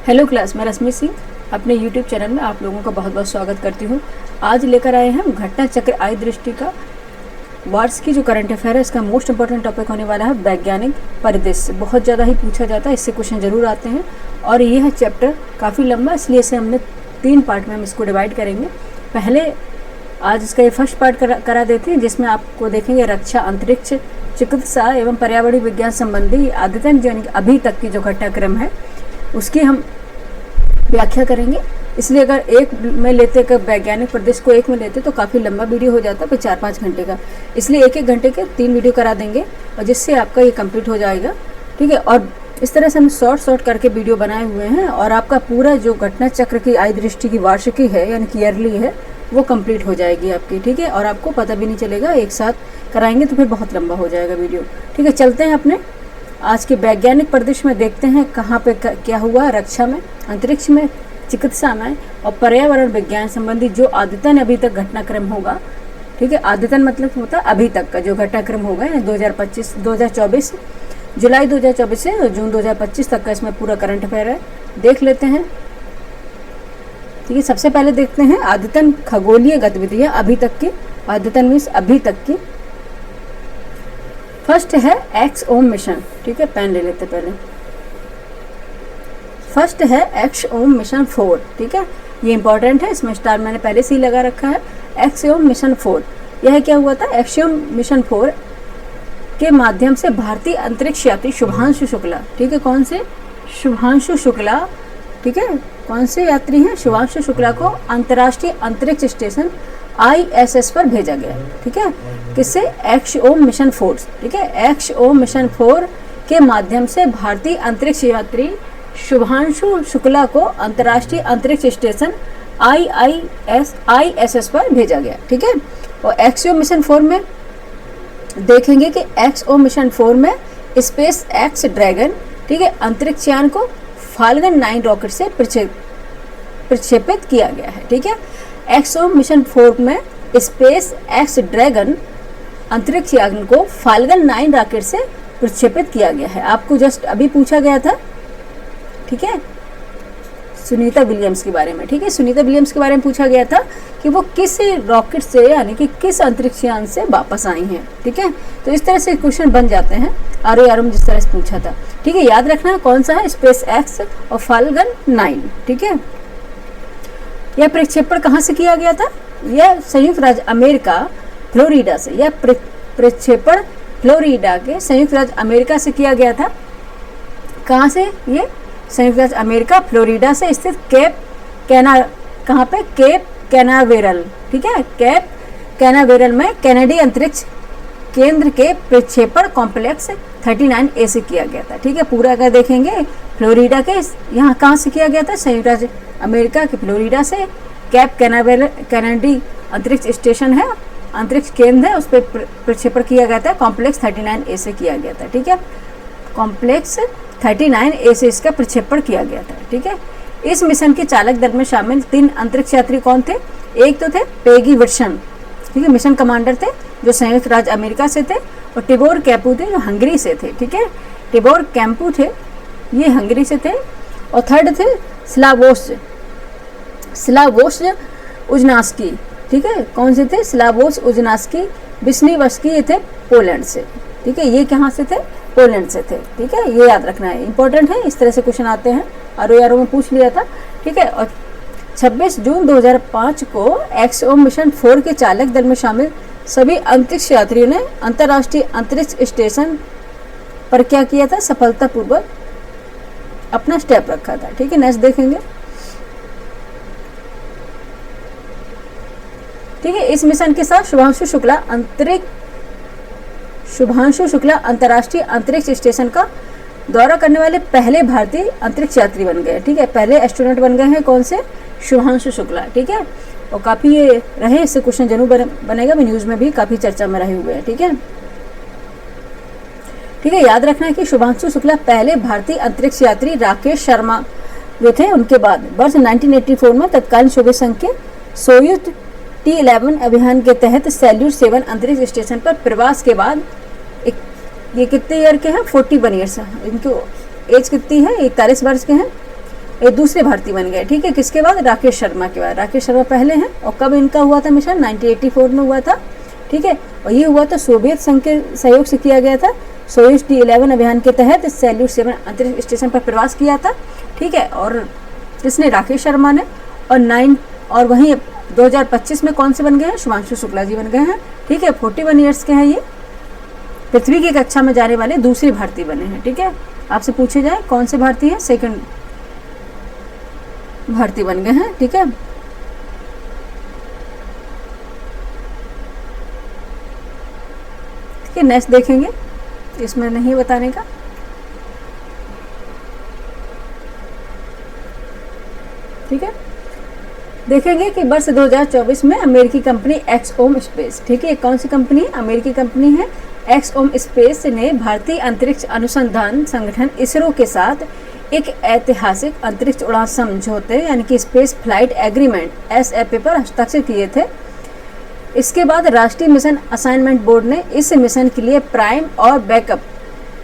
Hello class, मैं रश्मि सिंह अपने YouTube channel में आप लोगों का बहुत बहुत स्वागत करती हूँ। आज लेकर आए हैं घटना चक्र आई दृष्टि का वार्स की जो करंट अफेयर है, इसका मोस्ट इंपॉर्टेंट टॉपिक होने वाला है वैज्ञानिक परिदृश्य। बहुत ज़्यादा ही पूछा जाता है, इससे क्वेश्चन जरूर आते हैं और ये है चैप्टर काफ़ी लंबा, इसलिए इसे हमने 3 पार्ट में हम इसको डिवाइड करेंगे। पहले आज इसका ये फर्स्ट पार्ट करा देते हैं, जिसमें आपको देखेंगे रक्षा, अंतरिक्ष, चिकित्सा एवं पर्यावरण विज्ञान संबंधी अद्यतन यानी अभी तक की जो घटनाक्रम है उसकी हम व्याख्या करेंगे। इसलिए अगर एक में लेते, अगर वैज्ञानिक परिदृश्य को एक में लेते तो काफ़ी लंबा वीडियो हो जाता, फिर 4-5 घंटे का। इसलिए 1-1 घंटे के 3 वीडियो करा देंगे और जिससे आपका ये कंप्लीट हो जाएगा, ठीक है। और इस तरह से हम शॉर्ट करके वीडियो बनाए हुए हैं और आपका पूरा जो घटना चक्र की आई दृष्टि की वार्षिकी है यानी कि ईयरली है, वो कंप्लीट हो जाएगी आपकी, ठीक है। और आपको पता भी नहीं चलेगा, एक साथ कराएंगे तो फिर बहुत लंबा हो जाएगा वीडियो, ठीक है। चलते हैं अपने आज के वैज्ञानिक परिदृश्य में, देखते हैं कहाँ पे क्या हुआ रक्षा में, अंतरिक्ष में, चिकित्सा में और पर्यावरण विज्ञान संबंधी जो अद्यतन अभी तक घटनाक्रम होगा, ठीक है। अद्यतन मतलब होता है अभी तक का जो घटनाक्रम होगा, 2024 जुलाई 2024 से जून 2025 तक का इसमें पूरा करंट अफेयर है, देख लेते हैं, ठीक है। सबसे पहले देखते हैं अद्यतन खगोलीय गतिविधियाँ अभी तक की। अद्यतन मीन्स अभी तक की। फर्स्ट है एक्सओम मिशन, ठीक है। पेन ले लेते पहले। फर्स्ट है एक्सओम मिशन 4, ठीक है। ये इंपॉर्टेंट है, इसमें स्टार मैंने पहले से ही लगा रखा है। एक्सओम मिशन 4, यह क्या हुआ था? एक्सओम मिशन 4 के माध्यम से भारतीय अंतरिक्ष यात्री शुभांशु शुक्ला, ठीक है। कौन से? शुभांशु शुक्ला, ठीक है। कौन से यात्री हैं? शुभांशु शुक्ला को अंतर्राष्ट्रीय अंतरिक्ष स्टेशन ISS पर भेजा गया, ठीक है। किससे? एक्सओम मिशन 4, ठीक है। एक्सओम मिशन 4 के माध्यम से भारतीय अंतरिक्ष यात्री शुभांशु शुक्ला को अंतर्राष्ट्रीय अंतरिक्ष स्टेशन ISS पर भेजा गया, ठीक है। और एक्सओम मिशन 4 में देखेंगे कि एक्सओम मिशन 4 में स्पेस एक्स ड्रैगन, ठीक है, अंतरिक्ष यान को फाल्कन 9 रॉकेट से प्रक्षेपित किया गया है, ठीक है। एक्सओम मिशन 4 में स्पेस एक्स ड्रैगन अंतरिक्ष यान को फाल्कन 9 रॉकेट से प्रक्षेपित किया गया है। आपको जस्ट अभी पूछा गया था, ठीक है, सुनीता विलियम्स के बारे में, ठीक है। सुनीता विलियम्स के बारे में पूछा गया था कि वो किस रॉकेट से यानी कि किस अंतरिक्ष यान से वापस आई हैं, ठीक है। तो इस तरह से क्वेश्चन बन जाते हैं आर में जिस तरह से पूछा था, ठीक है। याद रखना कौन सा है? स्पेस एक्स और फाल्कन 9, ठीक है। यह प्रक्षेपण कहाँ से किया गया था? यह संयुक्त राज्य अमेरिका फ्लोरिडा से, यह प्रक्षेपण फ्लोरिडा के संयुक्त राज्य अमेरिका से किया गया था। कहाँ से? ये संयुक्त राज्य अमेरिका फ्लोरिडा से स्थित कहाँ पे? केप कैनावेरल, ठीक है। केप कैनावेरल में कैनेडी अंतरिक्ष केंद्र के प्रक्षेपण कॉम्प्लेक्स 39A से किया गया था, ठीक है। पूरा अगर देखेंगे फ्लोरिडा के यहाँ कहाँ से किया गया था? संयुक्त राज्य अमेरिका के फ्लोरिडा से केप कैनावेरल कैनेडी अंतरिक्ष स्टेशन है, अंतरिक्ष केंद्र है, उस पर प्रक्षेपण किया गया था। कॉम्प्लेक्स 39A से किया गया था, ठीक है। कॉम्प्लेक्स 39A से इसका प्रक्षेपण किया गया था, ठीक है। इस मिशन के चालक दल में शामिल 3 अंतरिक्ष यात्री कौन थे? एक तो थे पेगी विल्सन, ठीक है, मिशन कमांडर थे जो संयुक्त राज्य अमेरिका से थे, और टिबोर कैपू थे जो हंगरी से थे, ठीक है। टिबोर कैम्पू थे, ये हंगरी से थे। और थर्ड थे स्लावोस उजनास्की, ठीक है। कौन से थे? स्लावोस उजनास्की विस्निवस्की, ये थे पोलैंड से, ठीक है। ये कहाँ से थे? पोलैंड से थे, ठीक है। ये याद रखना है, इंपॉर्टेंट है, इस तरह से क्वेश्चन आते हैं, आर में पूछ लिया था, ठीक है। और 26 जून 2005 को एक्सओम मिशन 4 के चालक दल में शामिल सभी अंतरिक्ष यात्रियों ने अंतर्राष्ट्रीय अंतरिक्ष स्टेशन पर क्या किया था? सफलतापूर्वक अपना स्टेप रखा था, ठीक है। नेक्स्ट देखेंगे, ठीक है। इस मिशन के साथ शुभांशु शुक्ला अंतर्राष्ट्रीय अंतरिक्ष स्टेशन का दौरा करने वाले पहले भारतीय अंतरिक्ष यात्री बन गए, ठीक है। पहले एस्ट्रोनॉट बन गए हैं, कौन से? शुभांशु शुक्ला, ठीक है। और काफ़ी ये रहे, इससे क्वेश्चन जरूर बनेगा, भी न्यूज़ में भी काफ़ी चर्चा में रहे हुए हैं, ठीक है। ठीक है, याद रखना है कि शुभांशु शुक्ला पहले भारतीय अंतरिक्ष यात्री राकेश शर्मा जो थे उनके बाद वर्ष 1984 में तत्कालीन सोवियत संघ के सोयुज T11 अभियान के तहत सैल्यूट 7 अंतरिक्ष स्टेशन पर प्रवास के बाद ये कितने ईयर के हैं? 41 ईयर्स। इनकी एज कितनी है? 41 वर्ष के हैं। ये दूसरे भारतीय बन गए, ठीक है। किसके बाद? राकेश शर्मा के बाद। राकेश शर्मा पहले हैं। और कब इनका हुआ था मिशन? 1984 में हुआ था, ठीक है। और ये हुआ था सोवियत संघ के सहयोग से किया गया था। सोयुज T11 अभियान के तहत सैल्यूट 7 अंतरिक्ष स्टेशन पर प्रवास किया था, ठीक है। और किसने? राकेश शर्मा ने। और वहीं 2025 में कौन से बन गए हैं? शुभांशु शुक्ला जी बन गए हैं, ठीक है। 41 ईयर्स के हैं ये। पृथ्वी की कक्षा में जाने वाले दूसरे भारतीय बने हैं, ठीक है। आपसे पूछे जाए कौन से भारतीय हैं? सेकंड भारतीय बन गए हैं, ठीक है। ठीक है, नेक्स्ट देखेंगे, इसमें नहीं बताने का। ठीक है, देखेंगे कि वर्ष 2024 में अमेरिकी कंपनी एक्सओम स्पेस, ठीक है, कौन सी कंपनी है? अमेरिकी कंपनी है एक्सओम स्पेस ने भारतीय अंतरिक्ष अनुसंधान संगठन इसरो के साथ एक ऐतिहासिक अंतरिक्ष उड़ान समझौते यानी कि स्पेस फ्लाइट एग्रीमेंट SFA पर हस्ताक्षर किए थे। इसके बाद राष्ट्रीय मिशन असाइनमेंट बोर्ड ने इस मिशन के लिए प्राइम और बैकअप,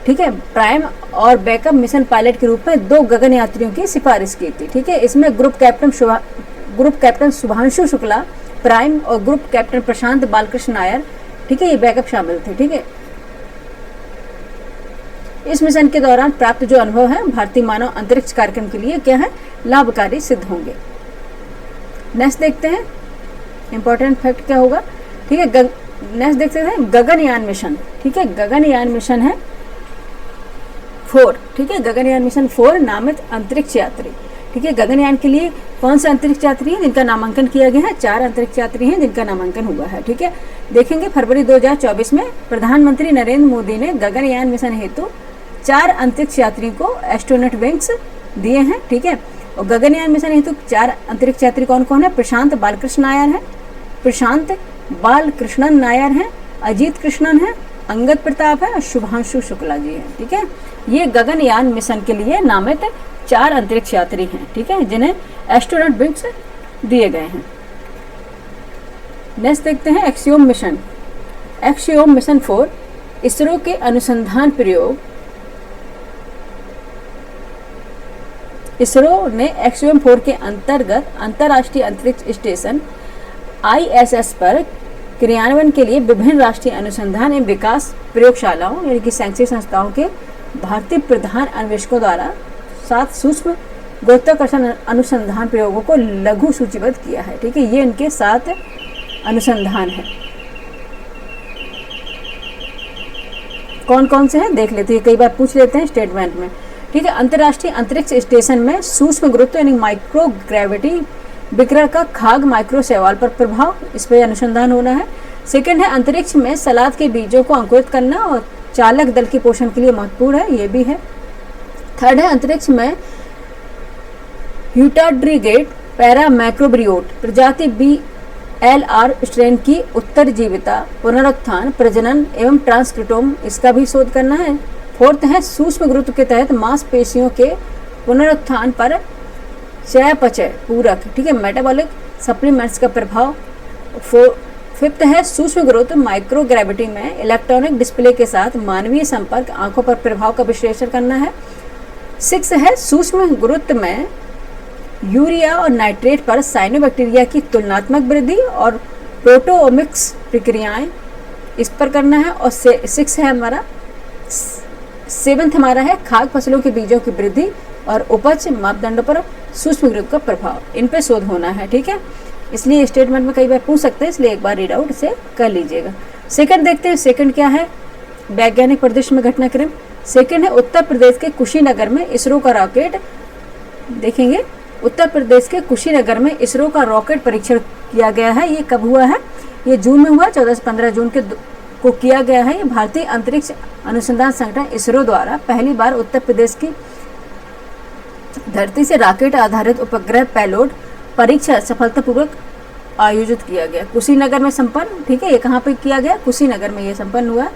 ठीक है, प्राइम और बैकअप मिशन पायलट के रूप में 2 गगन यात्रियों की सिफारिश की थी, ठीक है। इसमें group captain Shubhanshu Shukla prime और ग्रुप कैप्टन प्रशांत बालकृष्ण नायर, ठीक है, ये बैकअप शामिल थे, ठीक है। इस मिशन के दौरान प्राप्त जो अनुभव है भारतीय मानव अंतरिक्ष कार्यक्रम के लिए क्या है? लाभकारी सिद्ध होंगे। नेक्स्ट देखते हैं इंपॉर्टेंट फैक्ट क्या होगा, ठीक है। नेक्स्ट देखते हैं गगनयान मिशन, ठीक है। गगनयान मिशन है 4, ठीक है। गगनयान मिशन 4 नामित अंतरिक्ष यात्री, ठीक है। गगनयान के लिए कौन से अंतरिक्ष यात्री हैं जिनका नामांकन किया गया है? 4 अंतरिक्ष यात्री हैं जिनका नामांकन हुआ है, ठीक है। देखेंगे फरवरी 2024 में प्रधानमंत्री नरेंद्र मोदी ने गगनयान मिशन हेतु 4 अंतरिक्ष यात्रियों को एस्ट्रोनॉट विंग्स दिए हैं, ठीक है। और गगनयान मिशन हेतु 4 अंतरिक्ष यात्री कौन कौन है? प्रशांत बालकृष्णन नायर है, अजीत कृष्णन है, अंगद प्रताप है और शुभांशु शुक्ला जी है, ठीक है। ये गगनयान मिशन के लिए नामित 4 अंतरिक्ष यात्री हैं, ठीक है, जिन्हें एस्ट्रोनॉट विंग्स दिए गए हैं। नेक्स्ट देखते हैं एक्सियोम मिशन 4 इसरो के अनुसंधान प्रयोग। इसरो ने एक्सियोम 4 के अंतर्गत अंतर्राष्ट्रीय अंतरिक्ष स्टेशन ISS पर क्रियान्वयन के लिए विभिन्न राष्ट्रीय अनुसंधान एवं विकास प्रयोगशालाओं यानी कि शैक्षिक संस्थाओं के भारतीय प्रधान अन्वेषकों द्वारा 7 सूक्ष्म गुरुत्वाकर्षण अनुसंधान प्रयोगों को लघु सूचीबद्ध किया है, ठीक है। ये इनके 7 अनुसंधान है। कौन कौन से हैं देख लेते हैं, कई बार पूछ लेते हैं स्टेटमेंट में, ठीक है। अंतर्राष्ट्रीय अंतरिक्ष स्टेशन में सूक्ष्म गुरुत्व यानी माइक्रोग्रेविटी विकिरण का खाग माइक्रोसेवाल पर प्रभाव, इस पर अनुसंधान होना है। सेकंड है अंतरिक्ष में सलाद के बीजों को अंकुरित करना और चालक दल के पोषण के लिए महत्वपूर्ण है, ये भी है। थर्ड है अंतरिक्ष में ह्यूटाड्रीगेट पैरा मैक्रोब्रियोट प्रजाति BLR स्ट्रेन की उत्तरजीविता, पुनरुत्थान, प्रजनन एवं ट्रांसक्रिप्टोम, इसका भी शोध करना है। फोर्थ है सूक्ष्म गुरुत्व के तहत मांसपेशियों के पुनरुत्थान पर चयापचय पूरक, ठीक है, मेटाबॉलिक सप्लीमेंट्स का प्रभाव। फिफ्थ है सूक्ष्म गुरुत्व माइक्रोग्रेविटी में इलेक्ट्रॉनिक डिस्प्ले के साथ मानवीय संपर्क आंखों पर प्रभाव का विश्लेषण करना है। 6 है सूक्ष्म गुरुत्व में यूरिया और नाइट्रेट पर साइनोबैक्टीरिया की तुलनात्मक वृद्धि और प्रोटोओमिक्स प्रक्रियाएं, इस पर करना है। और 6 है हमारा 7th हमारा है खाद्य फसलों के बीजों की वृद्धि और उपज मापदंडों पर सूक्ष्म गुरुत्व का प्रभाव, इन पे शोध होना है, ठीक है। इसलिए स्टेटमेंट में कई बार पूछ सकते हैं, इसलिए एक बार रीड आउट इसे कर लीजिएगा। सेकंड देखते हैं, सेकंड क्या है? वैज्ञानिक परिदृश्य में घटनाक्रम। सेकंड है उत्तर प्रदेश के कुशीनगर में इसरो का रॉकेट, देखेंगे उत्तर प्रदेश के कुशीनगर में इसरो का रॉकेट परीक्षण किया गया है। ये कब हुआ है? ये जून में हुआ, 14 से 15 जून को किया गया है। ये भारतीय अंतरिक्ष अनुसंधान संगठन इसरो द्वारा पहली बार उत्तर प्रदेश की धरती से रॉकेट आधारित उपग्रह पेलोड परीक्षण सफलतापूर्वक आयोजित किया गया, कुशीनगर में संपन्न, ठीक है। ये कहाँ पे किया गया? कुशीनगर में ये संपन्न हुआ।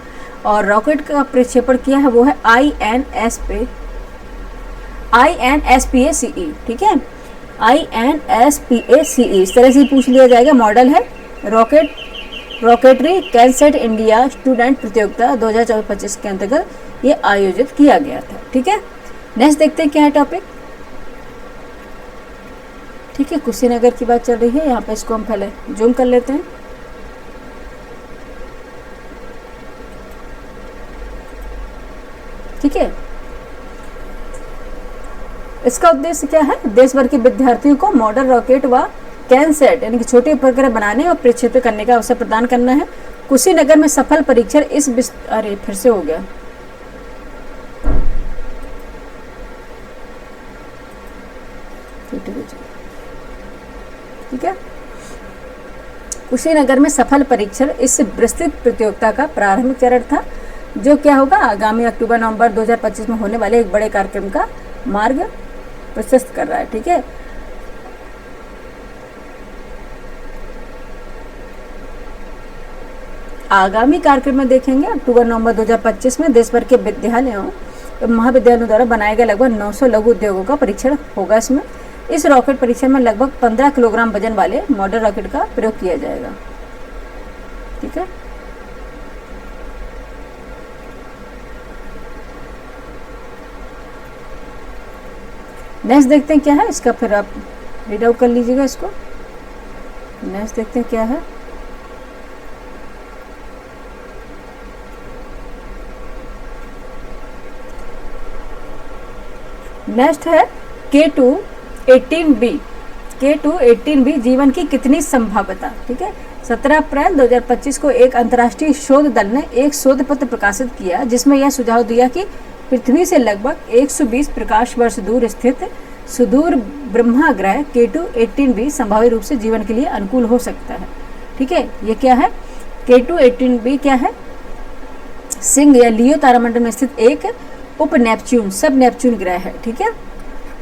और रॉकेट का प्रक्षेपण किया है वो है INSPACE, ठीक है, INSPACE, इस तरह से पूछ लिया जाएगा। मॉडल है रॉकेटरी कैनसेट इंडिया स्टूडेंट प्रतियोगिता 2024-25 के अंतर्गत ये आयोजित किया गया था, ठीक है। नेक्स्ट देखते हैं क्या है टॉपिक। ठीक है, कुशीनगर की बात चल रही है यहाँ पे। इसको हम पहले जूम कर लेते हैं। ठीक है, इसका उद्देश्य क्या है? देश भर के विद्यार्थियों को मॉडल रॉकेट व कैनसेट यानी कि छोटे उपग्रह बनाने और प्रक्षेपित करने का अवसर प्रदान करना है। कुशीनगर में सफल परीक्षण अरे फिर से हो गया। ठीक है, कुशीनगर में सफल परीक्षण इस विस्तृत प्रतियोगिता का प्रारंभिक चरण था, जो क्या होगा आगामी अक्टूबर-नवंबर 2025 में होने वाले एक बड़े कार्यक्रम का मार्ग प्रशस्त कर रहा है। ठीक है, आगामी कार्यक्रम में देखेंगे अक्टूबर-नवंबर 2025 में देश भर के विद्यालयों महाविद्यालयों द्वारा बनाए गए लगभग 900 लघु उद्योगों का परीक्षण होगा। इसमें इस रॉकेट परीक्षण में लगभग 15 किलोग्राम वजन वाले मॉडल रॉकेट का प्रयोग किया जाएगा। ठीक है, नेक्स्ट देखते हैं क्या है इसका, फिर आप रीड आउट कर लीजिएगा इसको। नेक्स्ट देखते हैं क्या है। नेक्स्ट है K2-18B। K2-18B जीवन की कितनी संभाव्यता। ठीक है, 17 अप्रैल 2025 को एक अंतर्राष्ट्रीय शोध दल ने एक शोध पत्र प्रकाशित किया, जिसमें यह सुझाव दिया कि पृथ्वी से लगभग 120 प्रकाश वर्ष दूर स्थित सुदूर ब्रह्मा ग्रह K2-18B संभावित रूप से जीवन के लिए अनुकूल हो सकता है। ठीक है, ये क्या है? K2-18B क्या है? सिंह या लियो तारामंडल में स्थित एक उप नेपच्यून सब नेपच्यून ग्रह है। ठीक है,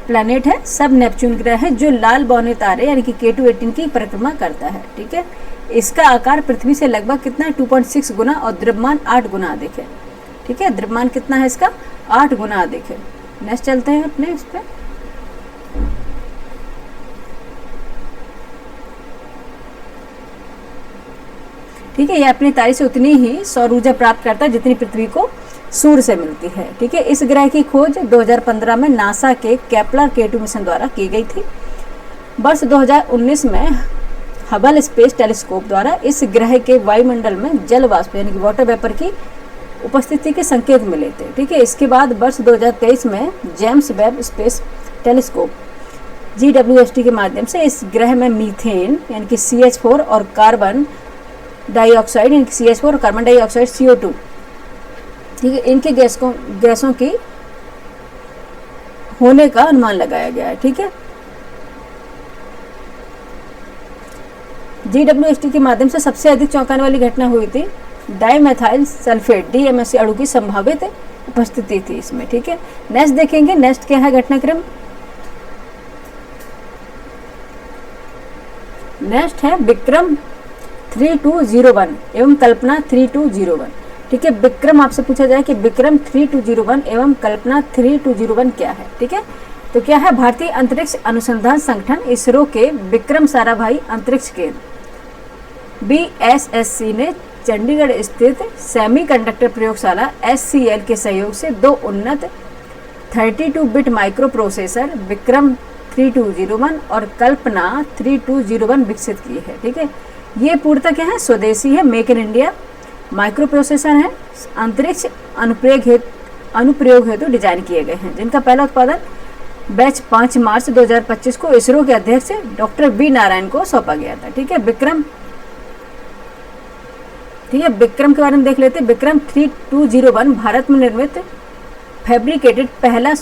प्लैनेट है, सब नेपच्यून ग्रह है, जो लाल बौने तारे यानी कि K2-18 की परिक्रमा करता है। ठीक है, इसका आकार पृथ्वी से लगभग कितना है? 2.6 गुना और द्रव्यमान 8 गुना अधिक है। ठीक है, द्रव्यमान कितना है इसका? 8 गुना अधिक है। नेक्स्ट चलते हैं अपने इस पे। ठीक है, ये अपनी तारे से उतनी ही सौर ऊर्जा प्राप्त करता है जितनी पृथ्वी को सूर्य से मिलती है। ठीक है, इस ग्रह की खोज 2015 में नासा के केपलर K2 मिशन द्वारा की गई थी। वर्ष 2019 में हबल स्पेस टेलीस्कोप द्वारा इस ग्रह के वायुमंडल में जल वाष्प यानी कि वाटर वेपर की उपस्थिति के संकेत मिले थे। ठीक है, इसके बाद वर्ष 2023 में James Webb space telescope GWST के माध्यम से इस ग्रह में मीथेन यानी कि CH4 और कार्बन डाइऑक्साइड यानी कि CH4 और कार्बन डाइऑक्साइड CO2, ठीक है, इनके गैसों की होने का अनुमान लगाया गया है। ठीक है, GWST के माध्यम से सबसे अधिक चौंकाने वाली घटना हुई थी डाइमेथाइल सल्फेट DMSC अणु की संभावित उपस्थिति थी इसमें। ठीक है, नेक्स्ट देखेंगे। नेक्स्ट क्या है घटनाक्रम? नेक्स्ट है विक्रम 3201 एवं कल्पना 3201। ठीक है, विक्रम आपसे पूछा जाए कि विक्रम 3201 एवं कल्पना 3201 क्या है। ठीक है, तो क्या है? भारतीय अंतरिक्ष अनुसंधान संगठन इसरो के विक्रम साराभाई अंतरिक्ष केंद्र BSSC ने चंडीगढ़ स्थित सेमीकंडक्टर प्रयोगशाला SCL के सहयोग से दो उन्नत 32 बिट माइक्रो प्रोसेसर विक्रम 3201 और कल्पना 3201 विकसित किए हैं। ठीक है, ये पूर्णतः क्या है? स्वदेशी है, make in India micro processor है, अंतरिक्ष अनुप्रयोग हेतु डिजाइन किए गए हैं, जिनका पहला उत्पादन बैच 5 मार्च 2025 को इसरो के अध्यक्ष डॉक्टर V नारायण को सौंपा गया था। ठीक है, विक्रम के बारे में देख लेते हैं। विक्रम 3201 भारत में निर्मित फैब्रिकेटेड पहला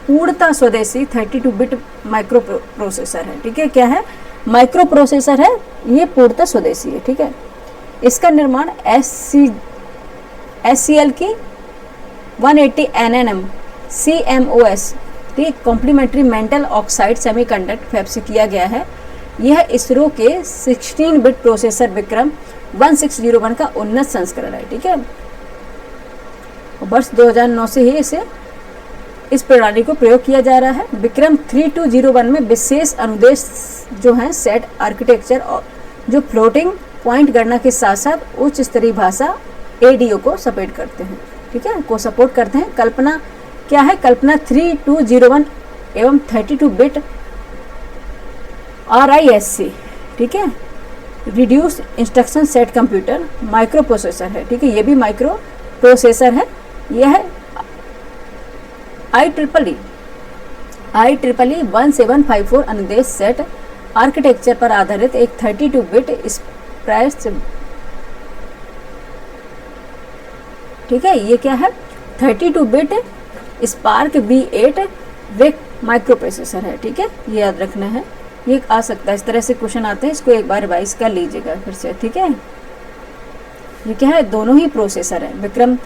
पूर्णतः स्वदेशी 32 बिट माइक्रो प्रोसेसर है। ठीक है, क्या है? माइक्रो प्रोसेसर है, ये पूर्णतः स्वदेशी है। ठीक है, इसका निर्माण SCL की 180 nm CMOS complementary metal oxide semiconductor fab से किया गया है। यह इसरो के 16 बिट प्रोसेसर विक्रम 1601 का उन्नत संस्करण है। ठीक है, वर्ष 2009 से ही इस प्रणाली को प्रयोग किया जा रहा है। विक्रम 3201 में विशेष अनुदेश जो है सेट आर्किटेक्चर और जो फ्लोटिंग पॉइंट गणना के साथ साथ उच्च स्तरीय भाषा ADO को सपोर्ट करते हैं। ठीक है, को सपोर्ट करते हैं। कल्पना क्या है? कल्पना 3201 एवं 32 बिट RISC, ठीक है, reduce instruction set computer, micro processor है, ठीक है, ये भी माइक्रो प्रोसेसर है। यह है IEEE 1754 अनुदेश सेट आर्किटेक्चर पर आधारित एक 32 बिट स्प्राइस, ठीक है, ये क्या है, 32 बिट स्पार्क V8 वेक माइक्रो प्रोसेसर है, ठीक है, ये याद रखना है, ये आ सकता है, इस तरह से क्वेश्चन आते हैं, इसको एक बार रिवाइज कर लीजिएगा फिर से, ठीक है। ये क्या है, दोनों ही प्रोसेसर है, विक्रम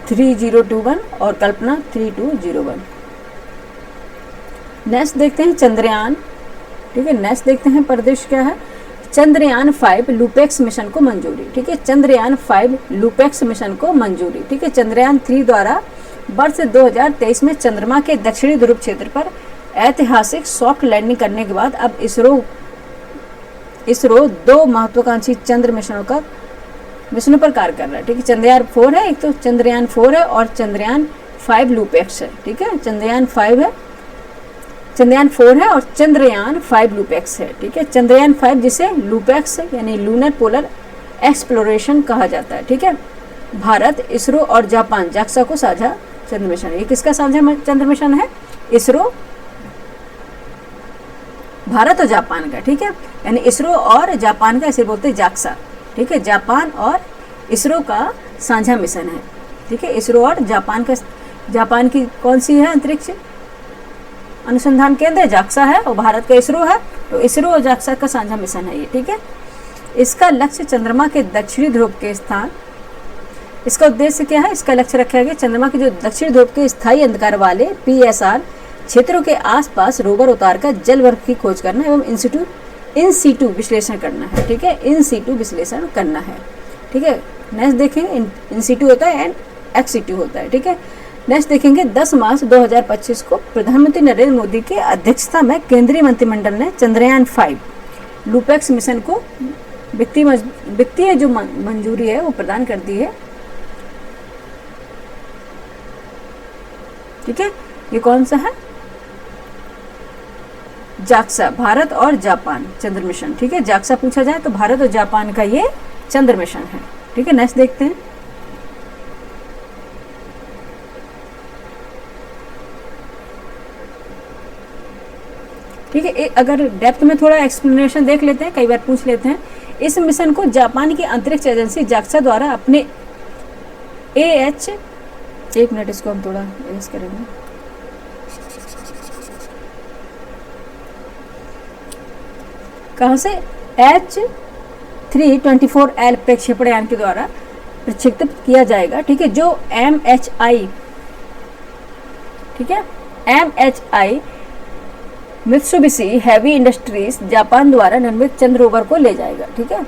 3021 और कल्पना 3201। नेक्स्ट देखते हैं चंद्रयान, ठीक है, नेक्स्ट देखते हैं प्रदेश क्या है, चंद्रयान 5 लूपेक्स मिशन को मंजूरी, ठीक है, चंद्रयान 5 लूपेक्स मिशन को मंजूरी, ठीक है। चंद्रयान 3 द्वारा वर्ष 2023 में चंद्रमा के दक्षिणी ध्रुव क्षेत्र पर ऐतिहासिक सॉफ्ट लैंडिंग करने के बाद अब इसरो 2 महत्वाकांक्षी चंद्र मिशनों पर कार्य कर रहा है, ठीक है। चंद्रयान 4 है, एक तो चंद्रयान 4 है और चंद्रयान 5 लूपेक्स है, ठीक है, चंद्रयान 4 है और चंद्रयान 5 लूपेक्स है, ठीक है। चंद्रयान 5 जिसे लूपेक्स यानी लूनर पोलर एक्सप्लोरेशन कहा जाता है, ठीक है। भारत, इसरो और जापान जाक्सा को साझा चंद्र मिशन, ये किसका साझा चंद्र मिशन है, इसरो, भारत और जापान का, ठीक है, यानी इसरो और जापान का, इसे बोलते हैं जाक्सा, ठीक है, जापान और इसरो का साझा मिशन है, ठीक है। इसरो और जापान का, जापान की कौन सी है अंतरिक्ष अनुसंधान केंद्र, जाक्सा है, और भारत का इसरो है, तो इसरो और जाक्सा का साझा मिशन है ये, ठीक है। इसका लक्ष्य चंद्रमा के दक्षिणी ध्रुव के स्थान, इसका उद्देश्य क्या है, इसका लक्ष्य रखा गया चंद्रमा के जो दक्षिणी ध्रुव के स्थायी अंधकार वाले PSR क्षेत्रों के आसपास रोवर उतारकर जल बर्फ की खोज करना एवं इन सीटू विश्लेषण करना है, ठीक है, इन सीटू विश्लेषण करना है, ठीक है। नेक्स्ट देखेंगे इन सीटू होता है एंड एक्स सीटू होता है, ठीक है। नेक्स्ट देखेंगे 10 मार्च 2025 को प्रधानमंत्री नरेंद्र मोदी की अध्यक्षता में केंद्रीय मंत्रिमंडल ने चंद्रयान 5 लूपेक्स मिशन को वित्तीय जो मंजूरी है वो प्रदान कर दी है, ठीक है। ये कौन सा है, जाक्सा, भारत और जापान चंद्र मिशन, ठीक है, जाक्सा पूछा जाए तो भारत और जापान का ये चंद्र मिशन है, ठीक है। नेक्स्ट देखते हैं, ठीक है, अगर डेप्थ में थोड़ा एक्सप्लेनेशन देख लेते हैं, कई बार पूछ लेते हैं। इस मिशन को जापान की अंतरिक्ष एजेंसी जाक्सा द्वारा अपने एक मिनट, इसको हम थोड़ा एरेज करेंगे, कहाँ से, H324L प्रक्षेपण यान के द्वारा प्रक्षेपित किया जाएगा, ठीक है, जो MHI, ठीक है, MHI Mitsubishi heavy industries Japan द्वारा निर्मित चंद्र रोवर को ले जाएगा, ठीक है।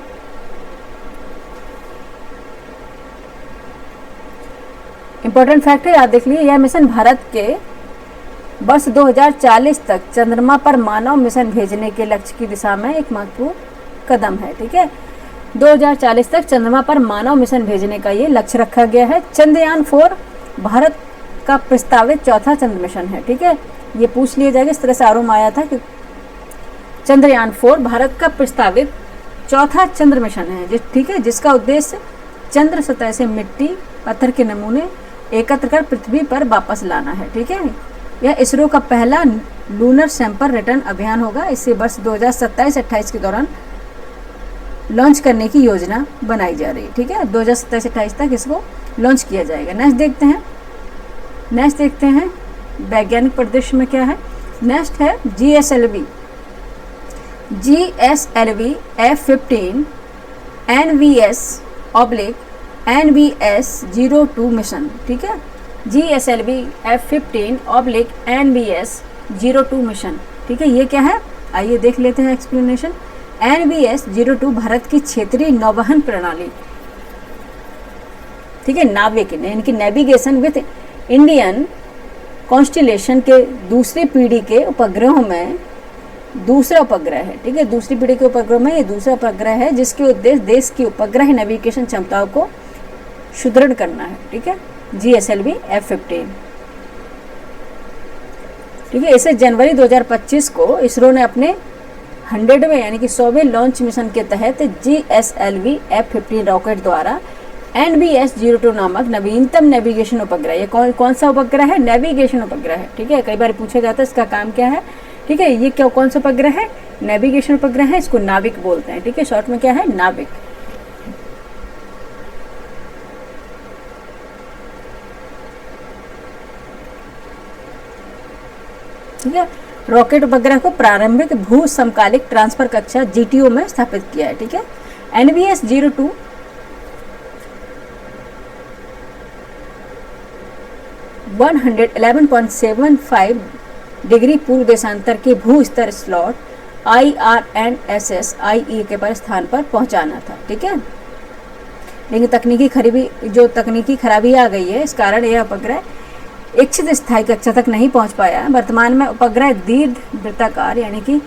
इंपॉर्टेंट फैक्ट है, याद देख लीजिए, यह मिशन भारत के वर्ष 2040 तक चंद्रमा पर मानव मिशन भेजने के लक्ष्य की दिशा में एक महत्वपूर्ण कदम है, ठीक है। 2040 तक चंद्रमा पर मानव मिशन भेजने का ये लक्ष्य रखा गया है। चंद्रयान 4 भारत का प्रस्तावित चौथा चंद्र मिशन है, ठीक है, ये पूछ लिया जाएगा, इस तरह से आरोप आया था कि चंद्रयान 4 भारत का प्रस्तावित चौथा चंद्र मिशन है, ठीक है, जिसका उद्देश्य चंद्र सतह से मिट्टी पत्थर के नमूने एकत्र कर पृथ्वी पर वापस लाना है, ठीक है। यह इसरो का पहला लूनर सैंपल रिटर्न अभियान होगा। इसे वर्ष 2027-28 के दौरान लॉन्च करने की योजना बनाई जा रही है, ठीक है, 2027-28 तक इसको लॉन्च किया जाएगा। नेक्स्ट देखते हैं वैज्ञानिक परिदृश्य में क्या है। नेक्स्ट है GSLV F-15 NVS/NVS-02 मिशन, ठीक है, GSLV F-15/NVS-02 मिशन, ठीक है। ये क्या है, आइए देख लेते हैं एक्सप्लेनेशन। NVS-02 भारत की क्षेत्रीय नौवहन प्रणाली, ठीक है, नाविक इनकी नेविगेशन विद इंडियन कॉन्स्टिलेशन के दूसरी पीढ़ी के उपग्रहों में दूसरा उपग्रह है, ठीक है, दूसरी पीढ़ी के उपग्रह में ये दूसरा उपग्रह है, जिसके उद्देश्य देश की उपग्रह नेविगेशन क्षमताओं को सुदृढ़ करना है, ठीक है। GSLV F-15, ठीक है, इसे जनवरी 2025 को इसरो ने अपने 100वें यानी कि 100वें लॉन्च मिशन के तहत GSLV F-15 रॉकेट द्वारा NBS-02 नामक नवीनतम नेविगेशन उपग्रह, ये कौन सा उपग्रह है? नेविगेशन उपग्रह है, ठीक है। कई बार पूछा जाता है इसका काम क्या है, ठीक है। ये कौन सा उपग्रह है? नेविगेशन उपग्रह है, इसको नाविक बोलते हैं, ठीक है। शॉर्ट में क्या है? नाविक। ठीक है। रॉकेट उपग्रह को प्रारंभिक भू समकालिक ट्रांसफर कक्षा GTO में स्थापित किया है, ठीक है। NBS-02 111.75 डिग्री पूर्व देशांतर के भू स्तर स्लॉट IRNSS IE के पर स्थान पर पहुंचाना था, ठीक है। लेकिन तकनीकी खराबी आ गई है, इस कारण यह उपग्रह इच्छित स्थायी कक्षा तक नहीं पहुंच पाया। वर्तमान में उपग्रह दीर्घ वृत्ताकार यानी कि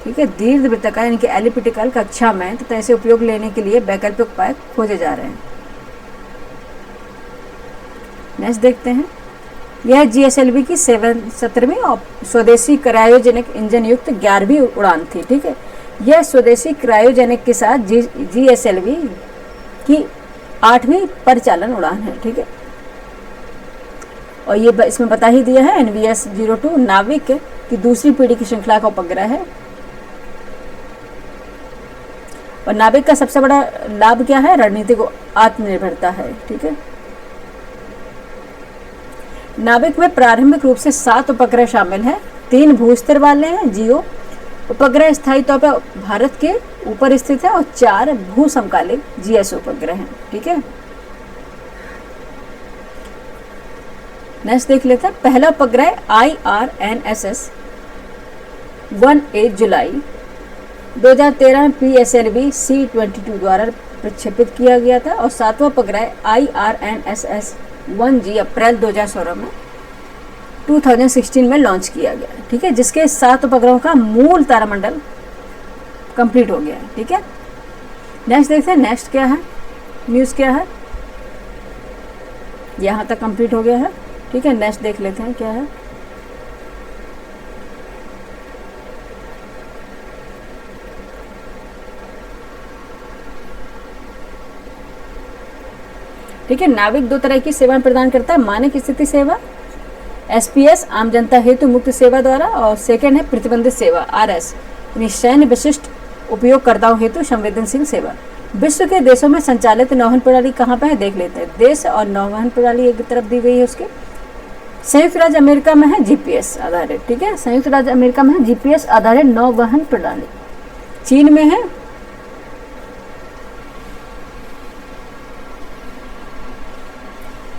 ठीक है, दीर्घ वृत्ताकार यानी कि एलिप्टिकल कक्षा में तथा इसे उपयोग लेने के लिए वैकल्पिक उपाय खोजे जा रहे हैं। नेक्स्ट देखते हैं, यह GSLV की 17वीं और स्वदेशी क्रायोजेनिक इंजन युक्त 11वीं उड़ान थी, ठीक है। यह स्वदेशी क्रायोजेनिक के साथ GSLV की 8वीं परिचालन उड़ान है, ठीक है। और ये इसमें बता ही दिया है NBS-02 नाविक की दूसरी पीढ़ी की श्रृंखला का उपग्रह है। और नाविक का सबसे बड़ा लाभ क्या है? रणनीतिक आत्मनिर्भरता है, ठीक है। नाविक में प्रारंभिक रूप से 7 उपग्रह शामिल हैं, 3 भूस्तर वाले हैं GO उपग्रह स्थायी तौर पर भारत के ऊपर स्थित है और 4 भू समकालिक GS उपग्रह हैं, ठीक है। नेक्स्ट देख लेते हैं, पहला उपग्रह IRNSS 18 जुलाई 2013 PSLV C-22 द्वारा प्रक्षेपित किया गया था और 7वां उपग्रह IRNSS 1G अप्रैल 2016 में लॉन्च किया गया, ठीक है। जिसके 7 उपग्रहों का मूल तारामंडल कंप्लीट हो गया है, ठीक है। नेक्स्ट देखते हैं, नेक्स्ट क्या है, न्यूज़ क्या है। यहाँ तक कंप्लीट हो गया है, ठीक है। नेक्स्ट देख लेते हैं क्या है। ठीक है, नाविक 2 तरह की सेवाएं प्रदान करता है, मानक स्थिति सेवा SPS आम जनता हेतु मुक्त सेवा द्वारा, और सेकंड है प्रतिबंधित सेवा RS यानी सैन्य विशिष्ट उपयोगकर्ताओं हेतु संवेदनशील सेवा। विश्व के देशों में संचालित नौवहन प्रणाली कहाँ पे है देख लेते हैं। देश और नौवहन प्रणाली एक तरफ दी गई है उसके। संयुक्त राज्य अमेरिका में है GPS आधारित, ठीक है। संयुक्त राज्य अमेरिका में है GPS आधारित नौवहन प्रणाली। चीन में है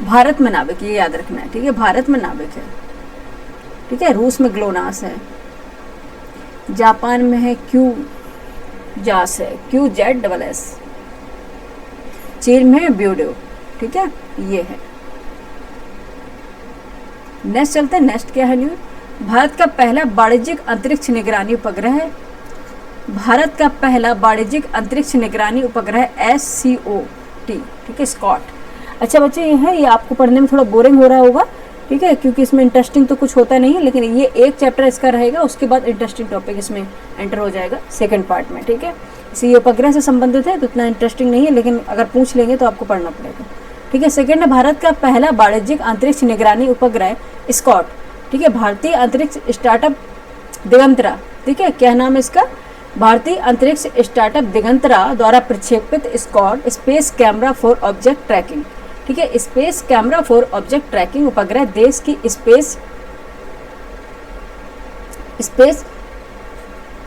भारत में नाविक, ये याद रखना है, ठीक है। भारत में नाविक है, ठीक है। रूस में ग्लोनास है, जापान में है QJAS है, QZSS। चीन में है ब्यूडो, ठीक है। ये है। नेक्स्ट चलते हैं, नेक्स्ट क्या है न्यूज। भारत का पहला वाणिज्यिक अंतरिक्ष निगरानी उपग्रह है। भारत का पहला वाणिज्यिक अंतरिक्ष निगरानी उपग्रह SCOT, ठीक है, स्कॉट। अच्छा बच्चे, ये है, ये आपको पढ़ने में थोड़ा बोरिंग हो रहा होगा, ठीक है, क्योंकि इसमें इंटरेस्टिंग तो कुछ होता नहीं है, लेकिन ये एक चैप्टर इसका रहेगा, उसके बाद इंटरेस्टिंग टॉपिक इसमें एंटर हो जाएगा सेकंड पार्ट में, ठीक है। इसी ये उपग्रह से संबंधित है तो इतना इंटरेस्टिंग नहीं है, लेकिन अगर पूछ लेंगे तो आपको पढ़ना पड़ेगा, ठीक है। सेकंड है भारत का पहला वाणिज्यिक अंतरिक्ष निगरानी उपग्रह स्कॉट, ठीक है। भारतीय अंतरिक्ष स्टार्टअप दिगंतरा, ठीक है, क्या नाम है इसका, भारतीय अंतरिक्ष स्टार्टअप दिगंतरा द्वारा प्रक्षेपित SCOT space camera for object tracking, ठीक है। Space camera for object tracking उपग्रह देश की स्पेस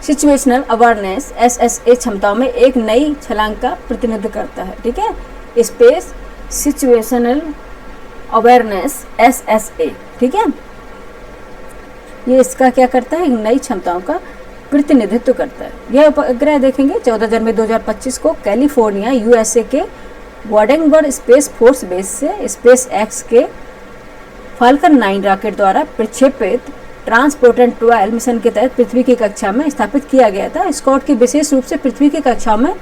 सिचुएशनल अवेयरनेस SSA क्षमताओं में एक नई छलांग का प्रतिनिधित्व करता है, ठीक है। स्पेस सिचुएशनल अवेयरनेस SSA, ठीक है। ये इसका क्या करता है, एक नई क्षमताओं का प्रतिनिधित्व करता है। यह उपग्रह देखेंगे 14 जनवरी 2025 को कैलिफोर्निया USA के वॉडेनबर्ग स्पेस फोर्स बेस से SpaceX के फाल्कन 9 रॉकेट द्वारा प्रक्षेपित ट्रांसपोर्टर 12 मिशन के तहत पृथ्वी की कक्षा में स्थापित किया गया था। स्कॉट की विशेष रूप से पृथ्वी की कक्षा में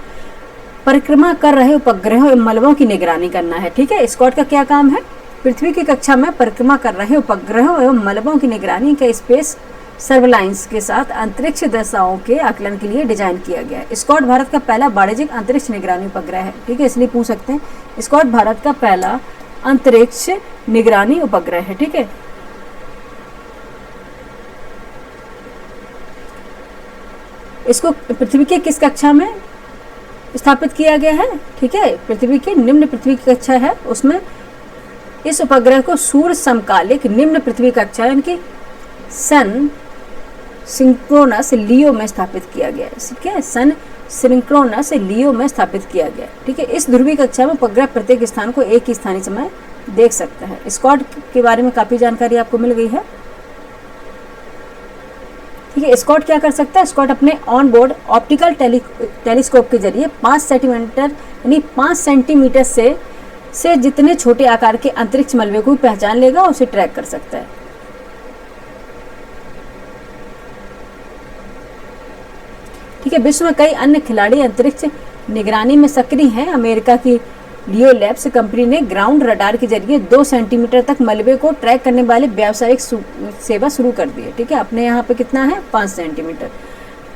परिक्रमा कर रहे उपग्रहों एवं मलबों की निगरानी करना है, ठीक है। स्कॉट का क्या काम है, पृथ्वी की कक्षा में परिक्रमा कर रहे उपग्रहों एवं मलबों की निगरानी के स्पेस सर्वेलांस के साथ अंतरिक्ष दशाओं के आकलन के लिए डिजाइन किया गया है। स्कॉट भारत का पहला वाणिज्यिक अंतरिक्ष निगरानी उपग्रह है, ठीक है, इसलिए पूछ सकते हैं स्कॉट भारत का पहला अंतरिक्ष निगरानी उपग्रह है, ठीक है। इसको पृथ्वी के किस कक्षा में स्थापित किया गया है, ठीक है, पृथ्वी की निम्न पृथ्वी की कक्षा है, उसमें इस उपग्रह को सूर्य समकालिक निम्न पृथ्वी कक्षा यानी कि सन सिंक्रोनस लियो में स्थापित किया गया है, ठीक है, सन सिंक्रोनस लियो में स्थापित किया गया, ठीक है। इस ध्रुवीय कक्षा में उपग्रह प्रत्येक स्थान को एक ही स्थानीय समय देख सकता है। स्कॉट के बारे में काफी जानकारी आपको मिल गई है, ठीक है। स्कॉट क्या कर सकता है, स्कॉट अपने ऑन बोर्ड ऑप्टिकल टेलीस्कोप के जरिए 5 सेंटीमीटर यानी 5 सेंटीमीटर से जितने छोटे आकार के अंतरिक्ष मलबे को पहचान लेगा और उसे ट्रैक कर सकता है। ठीक है, विश्व में कई अन्य खिलाड़ी अंतरिक्ष निगरानी में सक्रिय हैं। अमेरिका की लियो लैब्स कंपनी ने ग्राउंड रडार के जरिए 2 सेंटीमीटर तक मलबे को ट्रैक करने वाले व्यावसायिक सेवा शुरू कर दी है, ठीक है। अपने यहाँ पे कितना है, 5 सेंटीमीटर,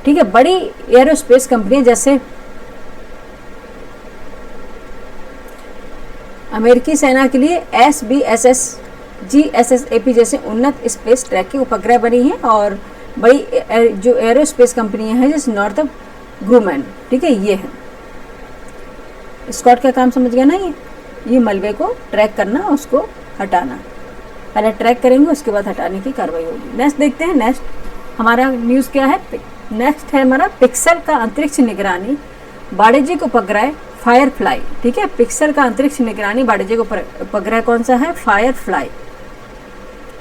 ठीक है। बड़ी एरोस्पेस कंपनियां जैसे अमेरिकी सेना के लिए SBSS GSSAP जैसे उन्नत स्पेस ट्रैकिंग उपग्रह बनी हैं और बड़ी जो एरोस्पेस कंपनियां हैं जैसे नॉर्थप ग्रूमैन, ठीक है, ये है। स्कॉट का काम समझ गया ना, ये मलबे को ट्रैक करना, उसको हटाना, पहले ट्रैक करेंगे उसके बाद हटाने की कार्रवाई होगी। नेक्स्ट देखते हैं, नेक्स्ट हमारा न्यूज़ क्या है, नेक्स्ट है हमारा पिक्सेल का अंतरिक्ष निगरानी वाणिज्यिक उपग्रह फायरफ्लाई, ठीक है। पिक्सेल का अंतरिक्ष निगरानी वाणिज्यिक उपग्रह कौन सा है, फायरफ्लाई,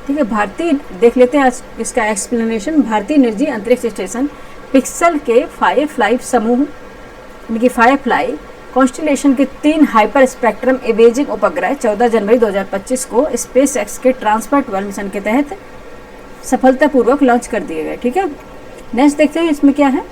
ठीक है। भारतीय देख लेते हैं इसका एक्सप्लेनेशन। भारतीय निजी अंतरिक्ष स्टेशन पिक्सेल के फायरफ्लाई समूह यानी कि फायरफ्लाई कॉन्स्टेलेशन के 3 हाइपर स्पेक्ट्रम इमेजिंग उपग्रह 14 जनवरी 2025 को स्पेस एक्स के ट्रांसफर 12 मिशन के तहत सफलतापूर्वक लॉन्च कर दिए गए, ठीक है। नेक्स्ट देखते हैं इसमें क्या है,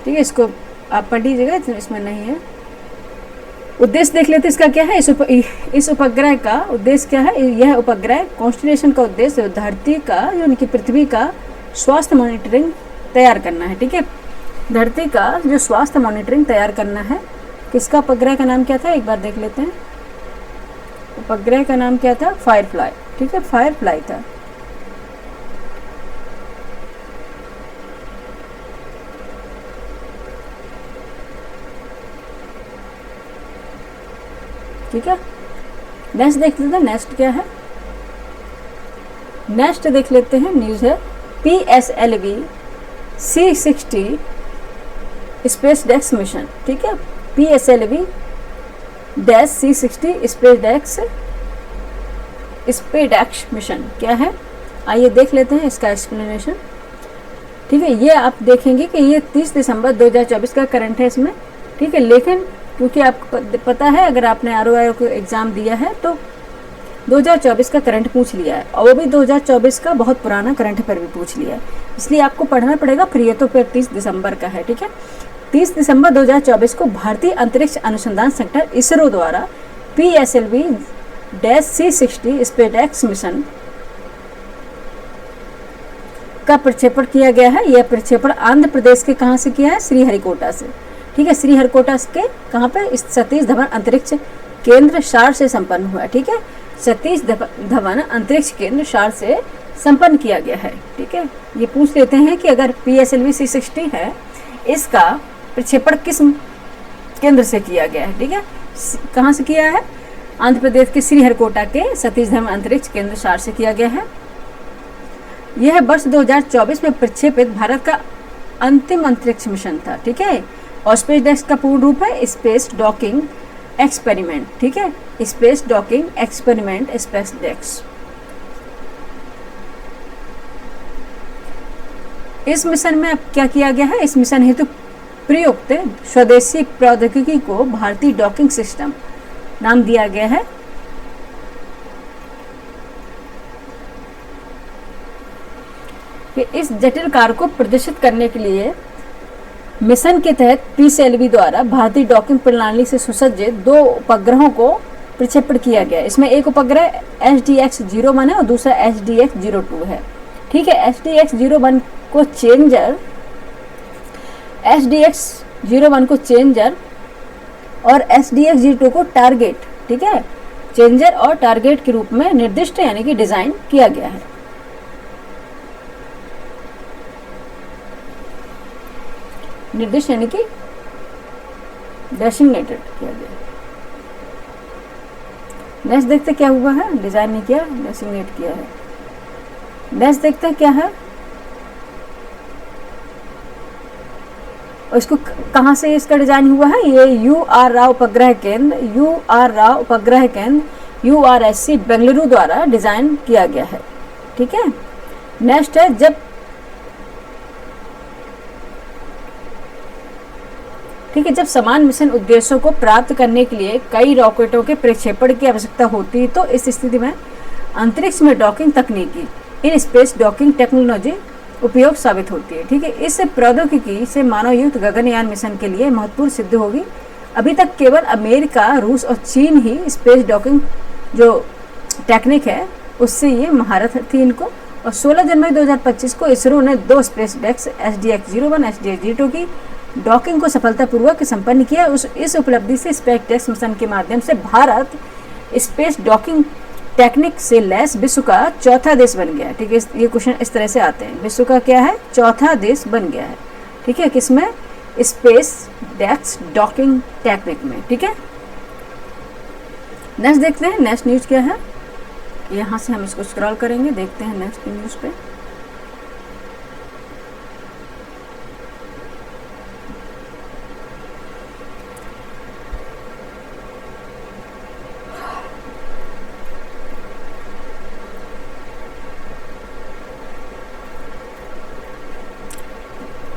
ठीक है, इसको आप पढ़ लीजिएगा, इसमें नहीं है। उद्देश्य देख लेते हैं इसका क्या है, इस उपग्रह का उद्देश्य क्या है। यह उपग्रह कॉन्स्टेलेशन का उद्देश्य धरती का यानी कि पृथ्वी का स्वास्थ्य मॉनिटरिंग तैयार करना है, ठीक है। धरती का जो स्वास्थ्य मॉनिटरिंग तैयार करना है। किसका उपग्रह का नाम क्या था, एक बार देख लेते हैं। उपग्रह का नाम क्या था, फायरफ्लाई, ठीक है, फायरफ्लाई था। ठीक है, नेक्स्ट देख लेते हैं, नेक्स्ट क्या है, नेक्स्ट देख लेते हैं न्यूज़ है PSLV C60 स्पेस डेक्स मिशन, ठीक है। PSLV C60 स्पेस मिशन क्या है, आइए देख लेते हैं इसका एक्सप्लेनेशन, ठीक है। ये आप देखेंगे कि ये 30 दिसंबर 2024 का करंट है इसमें, ठीक है। लेकिन क्योंकि आपको पता है अगर आपने ROI को एग्ज़ाम दिया है तो 2024 का करंट पूछ लिया है और वो भी 2024 का बहुत पुराना करंट पर भी पूछ लिया है, इसलिए आपको पढ़ना पड़ेगा। फिर ये तो फिर 30 दिसंबर का है, ठीक है। 30 दिसंबर 2024 को भारतीय अंतरिक्ष अनुसंधान संगठन इसरो द्वारा PSLV C60 स्पेस मिशन का प्रक्षेपण किया गया है। यह प्रक्षेपण आंध्र प्रदेश के कहाँ से किया है, श्रीहरिकोटा से, ठीक है। श्रीहरिकोटा के कहाँ पे, इस सतीश धवन अंतरिक्ष केंद्र शार से संपन्न हुआ, ठीक है। सतीश धवन अंतरिक्ष केंद्र शार से संपन्न किया गया है, ठीक है। ये पूछ लेते हैं कि अगर PSLV C60 है, इसका प्रक्षेपण किस केंद्र से किया गया है, ठीक है। कहाँ से किया है, आंध्र प्रदेश के श्रीहरिकोटा के सतीश धवन अंतरिक्ष केंद्र शार से किया गया है। यह वर्ष 2024 में प्रक्षेपित भारत का अंतिम अंतरिक्ष मिशन था, ठीक है। और स्पेस डेक्स का पूर्ण रूप है स्पेस डॉकिंग एक्सपेरिमेंट, ठीक है, स्पेस डॉकिंग एक्सपेरिमेंट स्पेस डेक्स। इस मिशन में अब क्या किया गया है, इस मिशन हेतु प्रयुक्त स्वदेशी प्रौद्योगिकी को भारतीय डॉकिंग सिस्टम नाम दिया गया है। इस जटिल कार्य को प्रदर्शित करने के लिए मिशन के तहत पीएसएलवी द्वारा भारतीय डॉकिंग प्रणाली से सुसज्जित 2 उपग्रहों को प्रक्षेपण किया गया। इसमें एक उपग्रह SDX-01 है और दूसरा SDX-02 है। ठीक है, SDX-01 को चेंजर और SDX-02 को टारगेट, ठीक है, चेंजर और टारगेट के रूप में निर्दिष्ट यानी कि डिजाइन किया गया है। निर्दिष्ट यानी कि डेसिग्नेटेड किया गया। नेक्स्ट देखते क्या हुआ है, डिजाइन नहीं किया, डेसिग्नेट किया है। नेक्स्ट देखते क्या है, और इसको कहाँ से इसका डिजाइन हुआ है। ये UR राव उपग्रह केंद्र URSC बेंगलुरु द्वारा डिजाइन किया गया है। ठीक है, नेक्स्ट है, जब समान मिशन उद्देश्यों को प्राप्त करने के लिए कई रॉकेटों के प्रक्षेपण की आवश्यकता होती है तो इस स्थिति में अंतरिक्ष में डॉकिंग तकनीकी, इन स्पेस डॉकिंग टेक्नोलॉजी उपयोग साबित होती है। ठीक है, इस प्रौद्योगिकी से मानवयुक्त गगनयान मिशन के लिए महत्वपूर्ण सिद्ध होगी। अभी तक केवल अमेरिका, रूस और चीन ही स्पेस डॉकिंग जो टेक्निक है उससे ये महारत थी इनको। और 16 जनवरी 2025 को इसरो ने 2 स्पेस डेक्स SDX-01 SDX-02 की डॉकिंग को सफलतापूर्वक संपन्न किया। इस उपलब्धि से स्पेस डेक्स मिशन के माध्यम से भारत स्पेस डॉकिंग टेक्निक से लैस विश्व का चौथा देश बन गया है। ठीक है, ये क्वेश्चन इस तरह से आते हैं, विश्व का क्या है, चौथा देश बन गया है। ठीक है, किसमें, स्पेस डेक्स डॉकिंग टेक्निक में। ठीक है, नेक्स्ट देखते हैं, नेक्स्ट न्यूज क्या है। यहाँ से हम इसको स्क्रॉल करेंगे, देखते हैं नेक्स्ट न्यूज पे।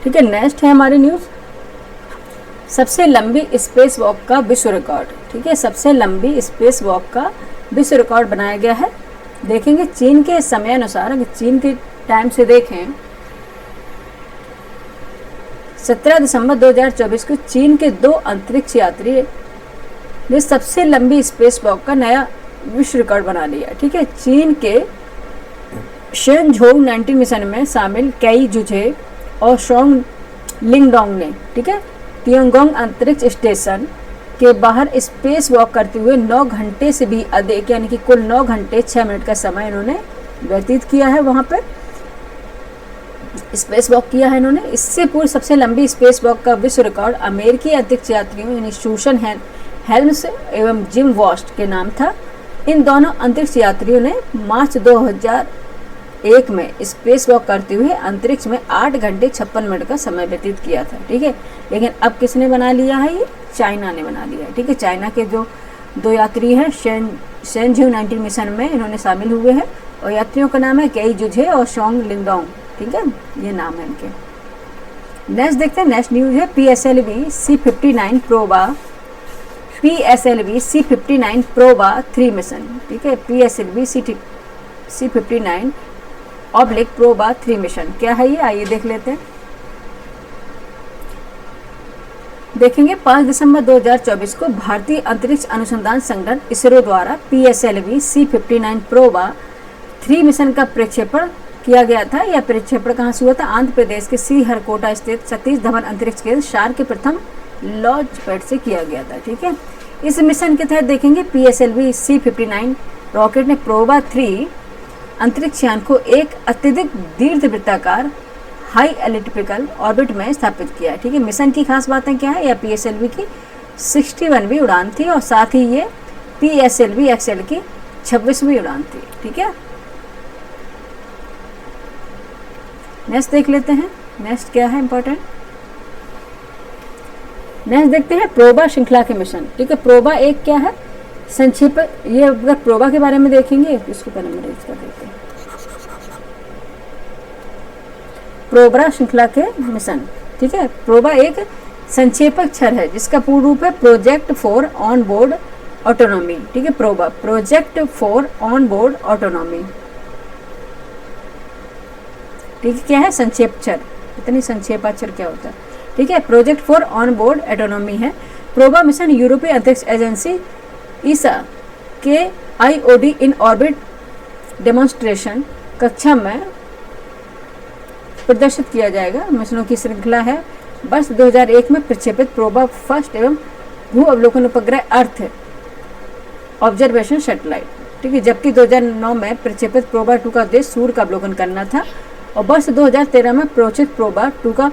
ठीक है, नेक्स्ट है हमारी न्यूज, सबसे लंबी स्पेस वॉक का विश्व रिकॉर्ड। ठीक है, सबसे लंबी स्पेस वॉक का विश्व रिकॉर्ड बनाया गया है। देखेंगे चीन के समय अनुसार, अगर चीन के टाइम से देखें 17 दिसंबर 2024 को चीन के 2 अंतरिक्ष यात्री ने सबसे लंबी स्पेस वॉक का नया विश्व रिकॉर्ड बना लिया। ठीक है, चीन के शेनझोउ 19 मिशन में शामिल कई जुझे और शोंग लिंगडोंग ने, ठीक है, तियांगोंग अंतरिक्ष स्टेशन के बाहर स्पेस वॉक करते हुए 9 घंटे से भी अधिक यानी कि कुल 9 घंटे 6 मिनट का समय इन्होंने व्यतीत किया है, वहां पर स्पेस वॉक किया है इन्होंने। इससे पूर्व सबसे लंबी स्पेस वॉक का विश्व रिकॉर्ड अमेरिकी अंतरिक्ष यात्रियों यानी सूसन हेल्म्स एवं जिम वॉस्ट के नाम था। इन दोनों अंतरिक्ष यात्रियों ने मार्च 2001 में स्पेस वॉक करते हुए अंतरिक्ष में 8 घंटे 56 मिनट का समय व्यतीत किया था। ठीक है, लेकिन अब किसने बना लिया है, ये चाइना ने बना लिया है। ठीक है, चाइना के जो 2 यात्री हैं शेनझोउ 19 मिशन में इन्होंने शामिल हुए हैं और यात्रियों का नाम है केई जुझे और शोंग लिंगडोंग। ठीक है, ये नाम है इनके। नेक्स्ट देखते हैं, नेक्स्ट न्यूज है PSLV C59 प्रोबा 3 मिशन। ठीक है, PSLV C59 प्रोबा 3 मिशन क्या है ये, आइए देख लेते हैं। देखेंगे 5 दिसंबर 2024 को भारतीय अंतरिक्ष अनुसंधान संगठन इसरो द्वारा PSLV C59 प्रोबा 3 मिशन का प्रक्षेपण किया गया था। यह प्रक्षेपण कहाँ से हुआ था, आंध्र प्रदेश के श्रीहरिकोटा स्थित सतीश धवन अंतरिक्ष केंद्र शार के प्रथम लॉन्च पैड से किया गया था। ठीक है, इस मिशन के तहत देखेंगे PSLV C59 रॉकेट ने प्रोबा 3 अंतरिक्ष यान को एक अत्यधिक दीर्घवृत्ताकार हाई एलिप्टिकल ऑर्बिट में स्थापित किया है। ठीक है, मिशन की खास बातें क्या है, यह PSLV की 61वीं उड़ान थी और साथ ही ये PSLV XL की 26वीं उड़ान थी। ठीक है, नेक्स्ट देख लेते हैं, नेक्स्ट क्या है इंपॉर्टेंट। नेक्स्ट देखते हैं प्रोबा श्रृंखला के मिशन। ठीक है, प्रोबा एक क्या है, संक्षेप, ये अगर प्रोबा के बारे में देखेंगे इसको पहले हम रेज कर देते हैं। प्रोबा श्रृंखला के मिशन। ठीक है, प्रोबा एक संक्षेपक क्षर है जिसका पूर्ण रूप है project for on board autonomy. ठीक है, PROBA project for on board autonomy. ठीक है, क्या है, संक्षेप क्षर। इतनी संक्षेपाक्षर क्या होता है। ठीक है। Project for on board autonomy है। प्रोबा मिशन यूरोपीय अंतरिक्ष एजेंसी ईसा के IOD इन ऑर्बिट डेमोन्स्ट्रेशन कक्षा में प्रदर्शित किया जाएगा। मिशनों की श्रृंखला है। वर्ष 2001 में प्रक्षेपित प्रोबा फर्स्ट एवं भू अवलोकन उपग्रह अर्थ ऑब्जर्वेशन सैटेलाइट, ठीक है। जबकि 2009 में प्रक्षेपित प्रोबा 2 का उद्देश्य सूर्य का अवलोकन करना था। और वर्ष 2013 में प्रोचित प्रोबा 2 का,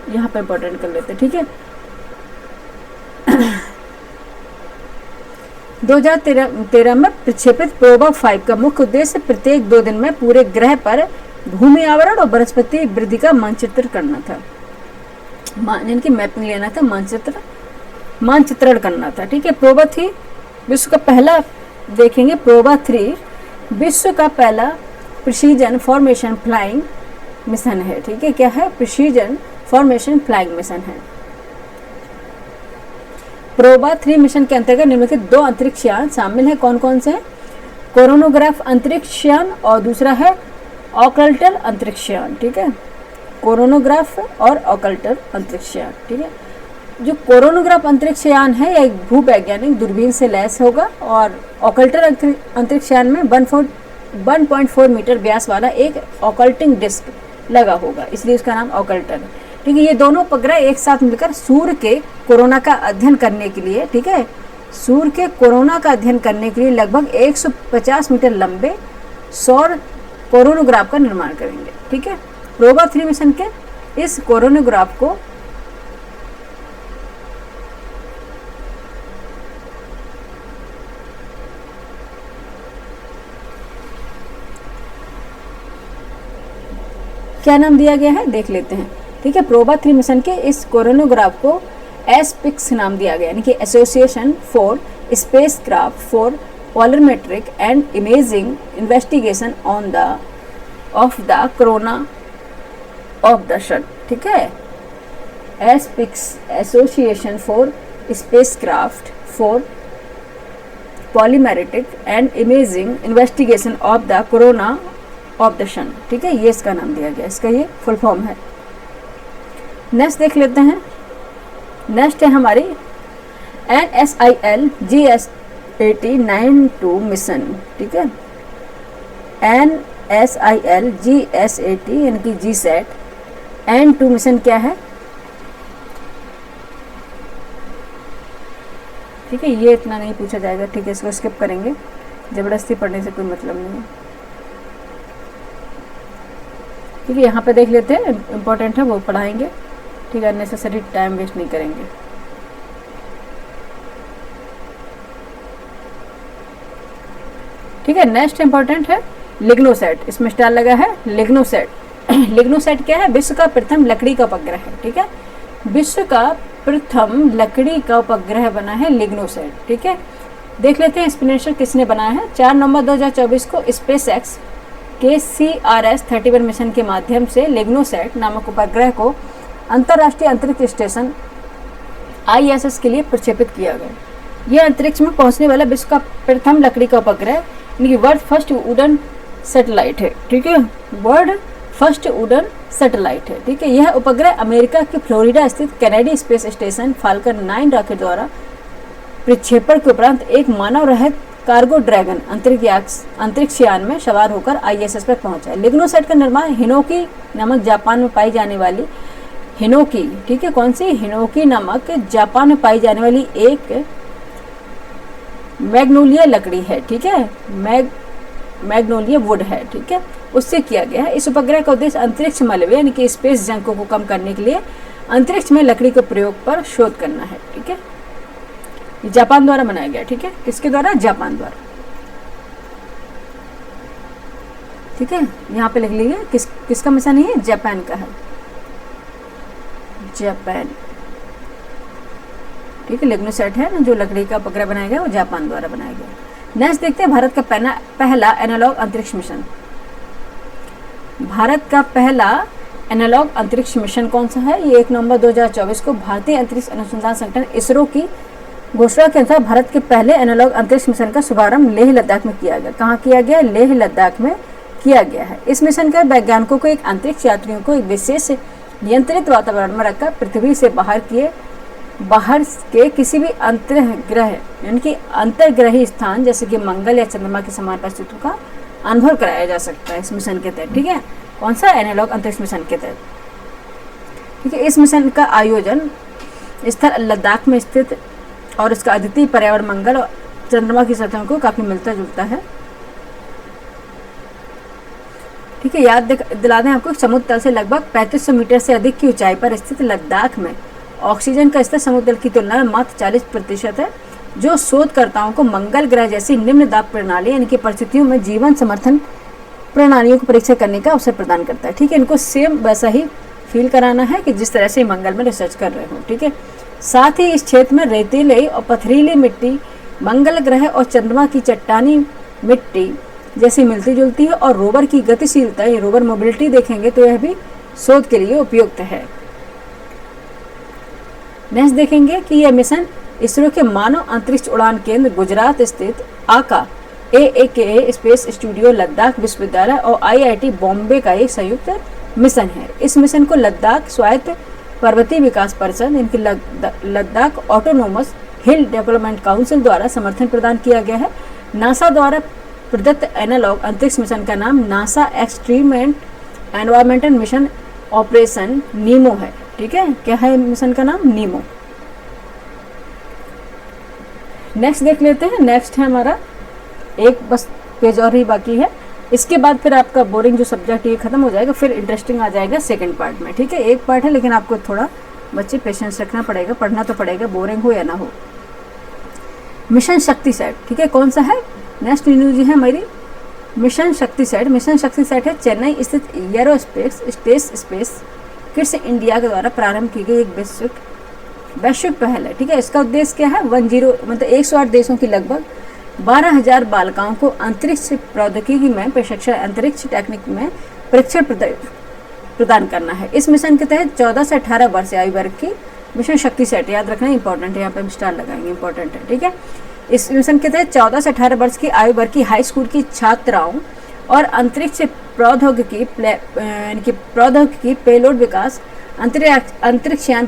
यहाँ पर इंपॉर्टेंट कर लेते, ठीक है। 2013 में प्रक्षेपित प्रोबा 5 का मुख्य उद्देश्य प्रत्येक 2 दिन में पूरे ग्रह पर भूमि आवरण और वनस्पति वृद्धि का मानचित्र करना था, इनकी मैपिंग लेना था, मानचित्रण करना था, ठीक है। प्रोबा 3 विश्व का पहला, देखेंगे प्रोबा 3 विश्व का पहला प्रिसीजन फॉर्मेशन फ्लाइंग मिशन है, ठीक है। क्या है? प्रिसीजन फॉर्मेशन फ्लाइंग मिशन है। प्रोबा 3 मिशन के अंतर्गत निम्नलिखित 2 अंतरिक्ष यान शामिल हैं। कौन कौन से हैं? कोरोनोग्राफ अंतरिक्ष यान और दूसरा है ऑकल्टर अंतरिक्ष यान, ठीक है। कोरोनोग्राफ और ऑकल्टर अंतरिक्ष यान, ठीक है। जो कोरोनोग्राफ अंतरिक्ष यान है यह एक भूवैज्ञानिक दूरबीन से लैस होगा और ऑकल्टर अंतरिक्ष यान में 1.4 मीटर व्यास वाला एक ऑकल्टिंग डिस्क लगा होगा, इसलिए उसका नाम ऑकल्टर है, ठीक है। ये दोनों उपग्रह एक साथ मिलकर सूर्य के कोरोना का अध्ययन करने के लिए, ठीक है, सूर्य के कोरोना का अध्ययन करने के लिए लगभग 150 मीटर लंबे सौर कोरोनोग्राफ का निर्माण करेंगे, ठीक है। प्रोबा 3 मिशन के इस कोरोनोग्राफ को क्या नाम दिया गया है देख लेते हैं, ठीक है। प्रोबा 3 मिशन के इस कोरोनोग्राफ को एसपिक्स नाम दिया गया, यानी कि association for spacecraft for polarimetric and imaging investigation of the corona of the sun, ठीक है। ASPICS association for spacecraft for polarimetric and imaging investigation of the corona of the sun, ठीक है। ये इसका नाम दिया गया, इसका ये फुल फॉर्म है। नेक्स्ट देख लेते हैं। नेक्स्ट है हमारी NSIL GS80 92 मिशन, ठीक है। NSIL GS80 यानी कि GSAT N2 मिशन क्या है, ठीक है। ये इतना नहीं पूछा जाएगा, ठीक है, इसको स्किप करेंगे, जबरदस्ती पढ़ने से कोई मतलब नहीं है, ठीक है। यहाँ पे देख लेते हैं, इम्पोर्टेंट है वो पढ़ाएंगे, ठीक है, अननेसेसरी टाइम वेस्ट नहीं करेंगे। ठीक है। नेक्स्ट इंपॉर्टेंट है लिग्नोसैट, इसमें स्टार लगा है लिग्नोसैट। लिग्नोसैट क्या है? विश्व का प्रथम लकड़ी का उपग्रह है, ठीक है। विश्व का प्रथम लकड़ी का उपग्रह बना है लिग्नोसैट, ठीक है। देख लेते हैं एक्सप्लेनेशन किसने बनाया है। 4 नवंबर 2024 को स्पेसएक्स के CRS-31 मिशन के माध्यम से लिग्नोसैट नामक उपग्रह को अंतर्राष्ट्रीय अंतरिक्ष स्टेशन ISS के लिए प्रक्षेपित किया गया। यह अंतरिक्ष में पहुंचने वाला विश्व का प्रथम लकड़ी का उपग्रह, यानी वर्ल्ड फर्स्ट वुडन सैटेलाइट है, ठीक है। वर्ल्ड फर्स्ट वुडन सैटेलाइट है, ठीक है। यह उपग्रह अमेरिका के फ्लोरिडा स्थित Kennedy space station falcon 9 rocket द्वारा प्रक्षेपण के उपरांत एक मानव रहित कार्गो ड्रैगन अंतरिक्ष यान में सवार होकर ISS पर पहुंचा। लिग्नोसैट का निर्माण हिनोकी नामक जापान में पाई जाने वाली हिनोकी, ठीक है, कौन सी? हिनोकी नामक जापान में पाई जाने वाली एक मैग्नोलिया लकड़ी है, ठीक है, मैग्नोलिया वुड है, ठीक है, उससे किया गया है। इस उपग्रह का उद्देश्य अंतरिक्ष मलबे यानी कि स्पेस जंक को कम करने के लिए अंतरिक्ष में लकड़ी के प्रयोग पर शोध करना है, ठीक है। जापान द्वारा बनाया गया, ठीक है। किसके द्वारा? जापान द्वारा, ठीक है। यहाँ पे लिख लीजिए किसका मिशन है? जापान का है, जापान, ठीक है। लिग्नोसैट है जो लकड़ी का उपग्रह बनाया गया, वो जापान द्वारा बनाया गया। नेक्स्ट देखते हैं भारत का पहला एनालॉग अंतरिक्ष मिशन। भारत का पहला एनालॉग अंतरिक्ष मिशन कौन सा है? ये 1 नवंबर 2024 को भारतीय अंतरिक्ष अनुसंधान संगठन इसरो की घोषणा के अनुसार भारत के पहले एनालॉग अंतरिक्ष मिशन का शुभारंभ लेह लद्दाख में किया गया। कहाँ किया गया? लेह लद्दाख में किया गया है। इस मिशन का वैज्ञानिकों को एक अंतरिक्ष यात्रियों को एक विशेष नियंत्रित वातावरण में रखकर पृथ्वी से बाहर के किसी भी अंतर्ग्रह यानी कि अंतर्ग्रही स्थान जैसे कि मंगल या चंद्रमा के समान परिस्थितियों का अनुभव कराया जा सकता है इस मिशन के तहत। ठीक है, कौन सा? एनालॉग अंतरिक्ष मिशन के तहत। ठीक है, इस मिशन का आयोजन स्थल लद्दाख में स्थित और इसका अद्वितीय पर्यावरण मंगल और चंद्रमा की सतह को काफी मिलता जुलता है। ठीक है, याद दिला दें आपको, समुद्र तल से लगभग 3500 मीटर से अधिक की ऊंचाई पर स्थित लद्दाख में ऑक्सीजन का स्तर समुद्र तल की तुलना में मात्र 40% है, जो शोधकर्ताओं को मंगल ग्रह जैसी निम्न दाब प्रणाली यानी कि परिस्थितियों में जीवन समर्थन प्रणालियों को परीक्षण करने का अवसर प्रदान करता है। ठीक है, इनको सेम वैसा ही फील कराना है कि जिस तरह से मंगल में रिसर्च कर रहे हो। ठीक है, साथ ही इस क्षेत्र में रेतीली और पथरीली मिट्टी मंगल ग्रह और चंद्रमा की चट्टानी मिट्टी जैसी मिलती जुलती है और रोवर की गतिशीलता या रोवर मोबिलिटी देखेंगे तो यह भी शोध के लिए उपयुक्त है। नेक्स्ट देखेंगे कि यह मिशन इसरो के मानव अंतरिक्ष उड़ान केंद्र गुजरात स्थित आका AAKA स्पेस स्टूडियो लद्दाख विश्वविद्यालय और IIT बॉम्बे का एक संयुक्त मिशन है। इस मिशन को लद्दाख स्वायत्त पर्वतीय विकास परिषद इनकी लद्दाख ऑटोनोमस हिल डेवलपमेंट काउंसिल द्वारा समर्थन प्रदान किया गया है। नासा द्वारा प्रदत्त एनालॉग अंतरिक्ष मिशन का नाम NASA extreme and environmental mission operation NEEMO है। ठीक है, क्या है मिशन का नाम? नीमो। नेक्स्ट देख लेते हैं। नेक्स्ट है हमारा एक बस पेज और ही बाकी है, इसके बाद फिर आपका बोरिंग जो सब्जेक्ट ये खत्म हो जाएगा, फिर इंटरेस्टिंग आ जाएगा सेकंड पार्ट में। ठीक है, एक पार्ट है लेकिन आपको थोड़ा बच्चे पेशेंस रखना पड़ेगा, पढ़ना तो पड़ेगा, बोरिंग हो या ना हो। मिशन शक्ति सेट। ठीक है, कौन सा है? नेक्स्ट न्यूज है मेरी मिशन शक्ति सेट। मिशन शक्ति सेट है चेन्नई स्थित एरोस्पेस स्पेस किड्स इंडिया के द्वारा प्रारंभ की गई एक वैश्विक पहल है। ठीक है, इसका उद्देश्य क्या है? 108 देशों की लगभग 12,000 बालिकाओं को अंतरिक्ष प्रौद्योगिकी में प्रशिक्षण, अंतरिक्ष टेक्निक में प्रशिक्षण प्रदान करना है। इस मिशन के तहत 14 से 18 वर्ष आयु वर्ग की मिशन शक्ति सेट, याद रखना इंपॉर्टेंट है, यहाँ पे हम स्टार लगाएंगे, इंपॉर्टेंट है। ठीक है, इस मिशन के तहत 14 से 18 वर्ष की आयु वर्ग की हाई स्कूल की छात्राओं और अंतरिक्ष प्रौद्योगिकी पेलोड विकास, अंतरिक्षयान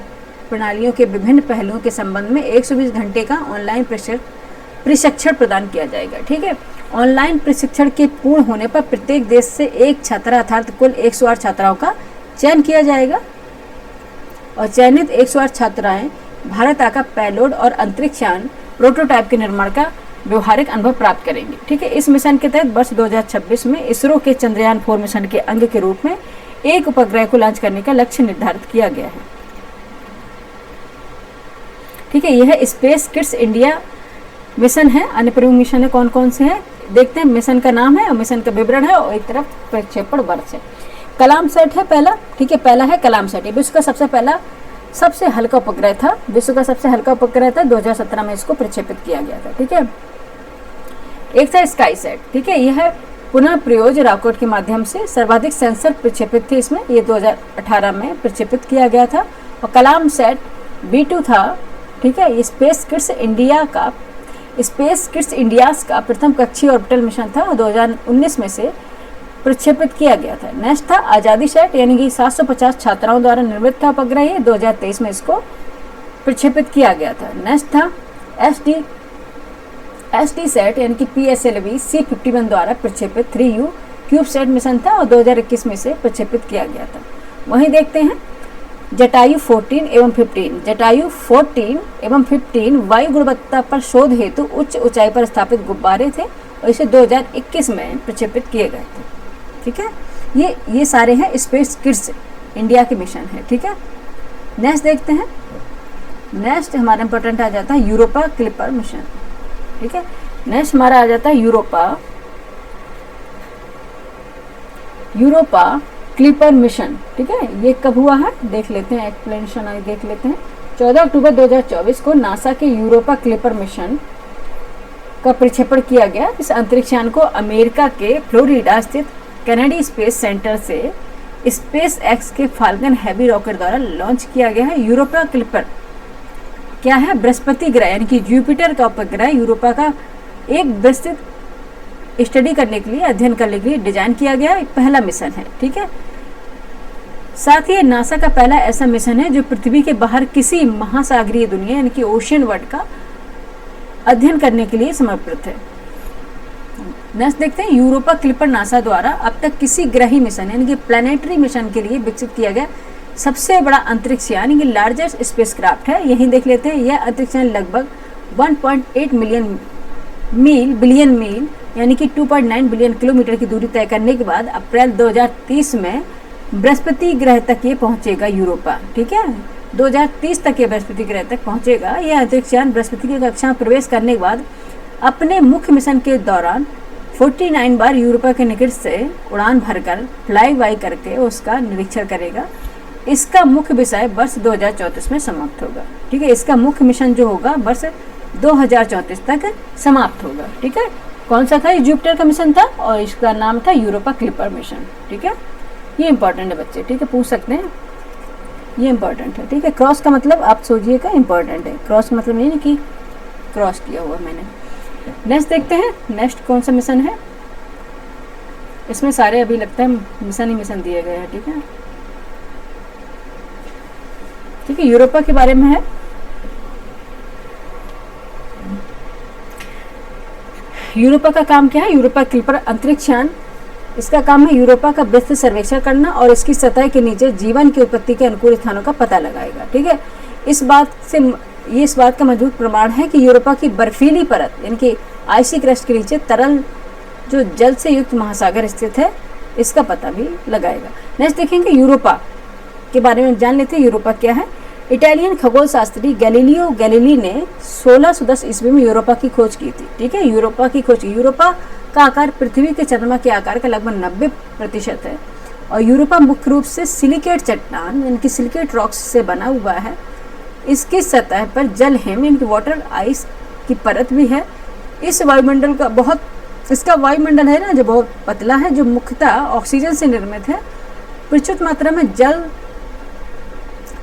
प्रणालियों के विभिन्न पहलुओं के संबंध में 120 घंटे का ऑनलाइन प्रशिक्षण प्रदान किया जाएगा। ठीक है, ऑनलाइन प्रशिक्षण के पूर्ण होने पर प्रत्येक देश से एक छात्रा अर्थात कुल 108 छात्राओं का चयन किया जाएगा और चयनित 108 छात्राएं भारत आकर पेलोड और अंतरिक्षयान प्रोटोटाइप के निर्माण का व्यवहारिक अनुभव प्राप्त करेंगे। ठीक है, इस मिशन के तहत वर्ष 2026 में इसरो के चंद्रयान 4 मिशन के अंग के रूप में एक उपग्रह को लॉन्च करने का लक्ष्य निर्धारित किया गया है। ठीक है, यह स्पेस किड्स इंडिया मिशन है। अन्य प्रमुख मिशन है कौन कौन से हैं देखते हैं। मिशन का नाम है और मिशन का विवरण है और एक तरफ प्रक्षेपण वर्ष है। कलाम सेट है पहला। ठीक है, पहला है कलाम सेट। ये विश्व का सबसे हल्का उपग्रह था, विश्व का सबसे हल्का उपग्रह था, 2017 में इसको प्रक्षेपित किया गया था। ठीक है, एक था स्काई सेट। ठीक है, यह पुनः प्रयोज रॉकेट के माध्यम से सर्वाधिक सेंसर प्रक्षेपित थे इसमें, ये 2018 में प्रक्षेपित किया गया था। और कलाम सेट B2 था। ठीक है, ये स्पेस किड्स इंडियाज का प्रथम कक्षीय ऑर्बिटल मिशन था और 2019 में से प्रक्षेपित किया गया था। नेक्स्ट था आज़ादी सेट, यानी कि 750 छात्राओं द्वारा निर्मित था उपग्रह, ये 2023 में इसको प्रक्षेपित किया गया था। नेक्स्ट था एसटी सेट, यानी कि PSLV C51 द्वारा प्रक्षेपित 3U क्यूब सेट मिशन था और 2021 में से प्रक्षेपित किया गया था। वहीं देखते हैं जटायु 14 एवं 15। जटायु 14 एवं 15 वायु गुणवत्ता पर शोध हेतु उच्च ऊंचाई पर स्थापित गुब्बारे थे और इसे 2021 में प्रक्षेपित किए गए थे। ठीक है, ये सारे हैं स्पेस किड्स इंडिया के मिशन है। ठीक है, नेक्स्ट देखते हैं। नेक्स्ट हमारा इंपॉर्टेंट आ जाता है यूरोपा क्लिपर मिशन। ठीक है, नेक्स्ट हमारा आ जाता है यूरोपा क्लिपर मिशन। ठीक है, ये कब हुआ है देख लेते हैं, एक्सप्लेनेशन आगे देख लेते हैं। 14 अक्टूबर 2024 को नासा के यूरोपा क्लिपर मिशन का प्रक्षेपण किया गया। इस अंतरिक्षयान को अमेरिका के फ्लोरिडा स्थित कैनेडी स्पेस सेंटर से स्पेस एक्स के फाल्कन हैवी रॉकेट द्वारा लॉन्च किया गया है। यूरोपा क्लिपर क्या है? बृहस्पति ग्रह यानी कि जुपिटर का उपग्रह यूरोपा का एक विस्तृत स्टडी करने के लिए, अध्ययन करने के लिए डिजाइन किया गया पहला मिशन है। ठीक है, साथ ही नासा का पहला ऐसा मिशन है जो पृथ्वी के बाहर किसी महासागरीय दुनिया यानी कि ओशियन वर्ल्ड का अध्ययन करने के लिए समर्पित है। नेक्स्ट देखते हैं, यूरोपा क्लिपर नासा द्वारा अब तक किसी ग्रही मिशन यानी कि प्लैनेटरी मिशन के लिए विकसित किया गया सबसे बड़ा अंतरिक्ष यानी कि लार्जेस्ट स्पेसक्राफ्ट है। यही देख लेते हैं, यह अंतरिक्ष यान लगभग 1.8 बिलियन मील यानी कि 2.9 बिलियन किलोमीटर की दूरी तय करने के बाद अप्रैल 2030 में बृहस्पति ग्रह तक ये पहुंचेगा यूरोपा। ठीक है, 2030 तक ये बृहस्पति ग्रह तक पहुंचेगा। यह अंतरिक्ष यान बृहस्पति की कक्षा में प्रवेश करने के बाद अपने मुख्य मिशन के दौरान 49 बार यूरोपा के निकट से उड़ान भरकर फ्लाई बाई करके उसका निरीक्षण करेगा। इसका मुख्य विषय वर्ष 2034 में समाप्त होगा। ठीक है, इसका मुख्य मिशन जो होगा वर्ष 2034 तक समाप्त होगा। ठीक है, कौन सा था? ये जुपिटर का मिशन था और इसका नाम था यूरोपा क्लिपर मिशन। ठीक है, ये इंपॉर्टेंट है बच्चे। ठीक है, पूछ सकते हैं, ये इंपॉर्टेंट है। ठीक है, क्रॉस का मतलब आप सोचिएगा इंपॉर्टेंट है। क्रॉस का मतलब ये नहीं कि क्रॉस किया हुआ मैंने। नेक्स्ट देखते हैं, नेक्स्ट कौन सा मिशन है। इसमें सारे अभी लगता है मिशन ही मिशन दिए गए हैं। ठीक है, ठीक है, यूरोपा के बारे में है। यूरोपा का काम क्या है? यूरोपा क्लिपर अंतरिक्ष यान, इसका काम है यूरोपा का विस्तृत सर्वेक्षण करना और इसकी सतह के नीचे जीवन की उत्पत्ति के अनुकूल स्थानों का पता लगाएगा। ठीक है, इस बात का मजबूत प्रमाण है कि यूरोपा की बर्फीली परत यानी कि आइसी क्रस्ट के नीचे तरल जो जल से युक्त महासागर स्थित है, इसका पता भी लगाएगा। नेक्स्ट देखेंगे, यूरोपा के बारे में जान लेते हैं। यूरोपा क्या है? इटालियन खगोल शास्त्री गैलीलियो गैलीली ने 1610 ईस्वी में यूरोपा की खोज की थी। ठीक है, यूरोपा की खोज। यूरोपा का आकार पृथ्वी के चंद्रमा के आकार का लगभग 90% है और यूरोपा मुख्य रूप से सिलिकेट चट्टान यानी कि सिलिकेट रॉक्स से बना हुआ है। इसकी सतह पर जल हिम यानी कि वाटर आइस की परत भी है। इस वायुमंडल का इसका वायुमंडल है ना जो बहुत पतला है, जो मुख्यतः ऑक्सीजन से निर्मित है। प्रचुर मात्रा में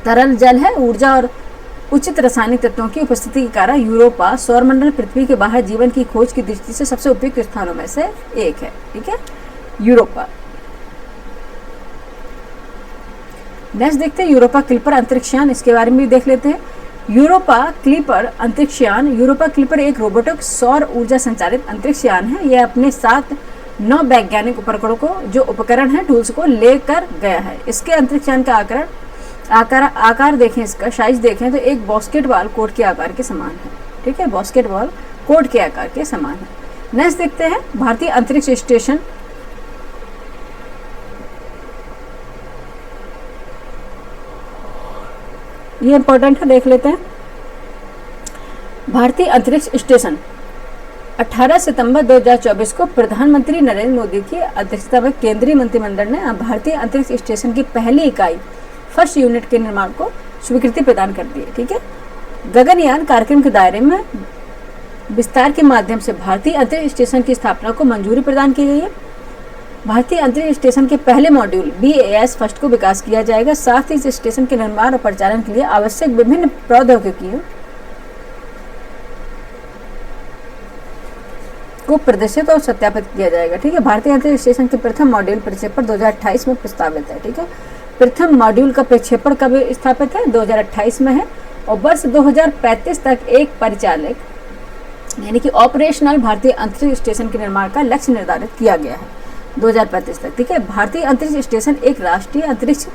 तरल जल है। ऊर्जा और उचित रासायनिक तत्वों की उपस्थिति के कारण यूरोपा सौरमंडल पृथ्वी के बाहर जीवन की खोज की दृष्टि से सबसे उपयुक्त स्थानों में से एक है। ठीक है, यूरोपा। नेक्स्ट देखते हैं, यूरोपा क्लिपर अंतरिक्ष यान, इसके बारे में भी देख लेते हैं। यूरोपा क्लिपर अंतरिक्ष यान। यूरोपा क्लिपर एक रोबोटिक सौर ऊर्जा संचालित अंतरिक्ष यान है। यह अपने साथ 9 वैज्ञानिक उपकरणों को जो उपकरण है टूल्स को लेकर गया है। इसके अंतरिक्ष यान का आकार देखें, इसका साइज देखें तो एक बास्केटबॉल कोर्ट के आकार के समान है। ठीक है, बास्केटबॉल कोर्ट के आकार के समान है। नेक्स्ट देखते हैं, भारतीय अंतरिक्ष स्टेशन। ये इंपॉर्टेंट है, देख लेते हैं। भारतीय अंतरिक्ष स्टेशन 18 सितंबर 2024 को प्रधानमंत्री नरेंद्र मोदी की अध्यक्षता में केंद्रीय मंत्रिमंडल ने भारतीय अंतरिक्ष स्टेशन की पहली इकाई फर्स्ट यूनिट के निर्माण को स्वीकृति प्रदान कर दी है। ठीक है, गगनयान कार्यक्रम के दायरे में विस्तार के माध्यम से भारतीय अंतरिक्ष स्टेशन की स्थापना को मंजूरी प्रदान की गई है। भारतीय अंतरिक्ष स्टेशन के पहले मॉड्यूल BAS फर्स्ट को विकास किया जाएगा। साथ ही इस स्टेशन के निर्माण और परिचालन के लिए आवश्यक विभिन्न प्रौद्योगिकियों को प्रदर्शित और सत्यापित किया जाएगा। ठीक है, भारतीय अंतरिक्ष स्टेशन के प्रथम मॉड्यूल प्रक्षेपण 2028 में प्रस्तावित है। ठीक है, प्रथम मॉड्यूल का प्रक्षेपण कब स्थापित है? 2028 में है और वर्ष 2035 तक एक परिचालक यानी कि ऑपरेशनल भारतीय अंतरिक्ष स्टेशन के निर्माण का लक्ष्य निर्धारित किया गया है 2035 तक। ठीक है, भारतीय अंतरिक्ष स्टेशन एक राष्ट्रीय अंतरिक्ष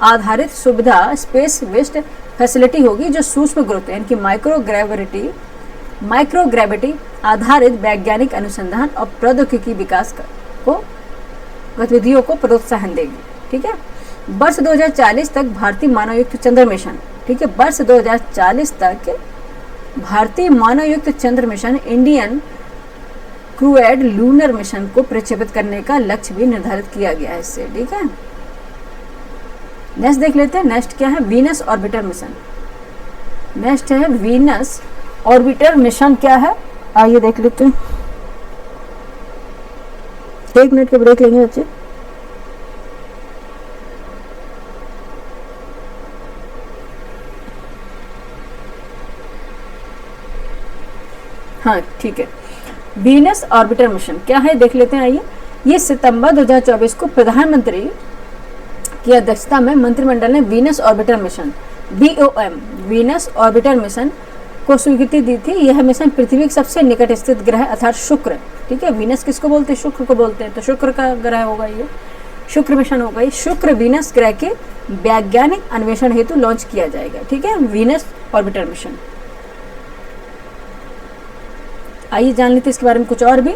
आधारित सुविधा स्पेस वेस्ट फैसिलिटी होगी जो सूक्ष्म गुरुत्व यानी कि माइक्रोग्रेविटी आधारित वैज्ञानिक अनुसंधान और प्रौद्योगिकी विकास को गतिविधियों को प्रोत्साहन देगी। ठीक है, वर्ष 2040 तक भारतीय मानवयुक्त चंद्र मिशन। ठीक है, वर्ष 2040 तक भारतीय मानवयुक्त चंद्र मिशन इंडियन क्रूएड लूनर मिशन को प्रक्षेपित करने का लक्ष्य भी निर्धारित किया गया है इससे। ठीक है, नेक्स्ट देख लेते हैं। नेक्स्ट क्या है? Venus orbiter mission. नेक्स्ट है वीनस ऑर्बिटर मिशन। क्या है आइए देख लेते हैं। 1 मिनट का ब्रेक लेंगे बच्चे। हाँ ठीक है, वीनस ऑर्बिटर मिशन क्या है देख लेते हैं। आइए, ये सितंबर 2024 को प्रधानमंत्री की अध्यक्षता में मंत्रिमंडल ने Venus orbiter mission VOM Venus orbiter mission को स्वीकृति दी थी। यह मिशन पृथ्वी के सबसे निकट स्थित ग्रह अर्थात शुक्र, ठीक है, वीनस किसको बोलते हैं, शुक्र को बोलते हैं, तो शुक्र का ग्रह होगा ये, शुक्र मिशन होगा ये। शुक्र वीनस ग्रह के वैज्ञानिक अन्वेषण हेतु लॉन्च किया जाएगा, ठीक है, वीनस ऑर्बिटर मिशन। आइए जान लेते हैं इसके बारे में कुछ और भी।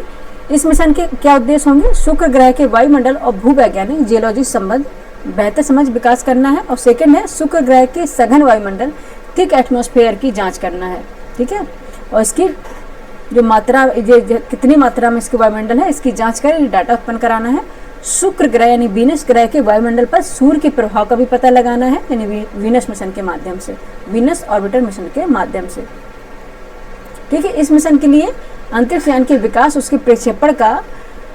इस मिशन के क्या उद्देश्य होंगे, शुक्र ग्रह के वायुमंडल और भूवैज्ञानिक जियोलॉजी संबंध बेहतर समझ विकास करना है, और सेकंड है शुक्र ग्रह के सघन वायुमंडल थिक एटमॉस्फेयर की जांच करना है, ठीक है, और इसकी जो मात्रा कितनी मात्रा में इसके वायुमंडल है इसकी जांच कर डाटा उत्पन्न कराना है। शुक्र ग्रह यानी वीनस ग्रह के वायुमंडल पर सूर्य के प्रभाव का भी पता लगाना है, यानी वीनस मिशन के माध्यम से, वीनस ऑर्बिटर मिशन के माध्यम से, ठीक है। इस मिशन के लिए अंतरिक्ष यान के विकास, उसके प्रक्षेपण का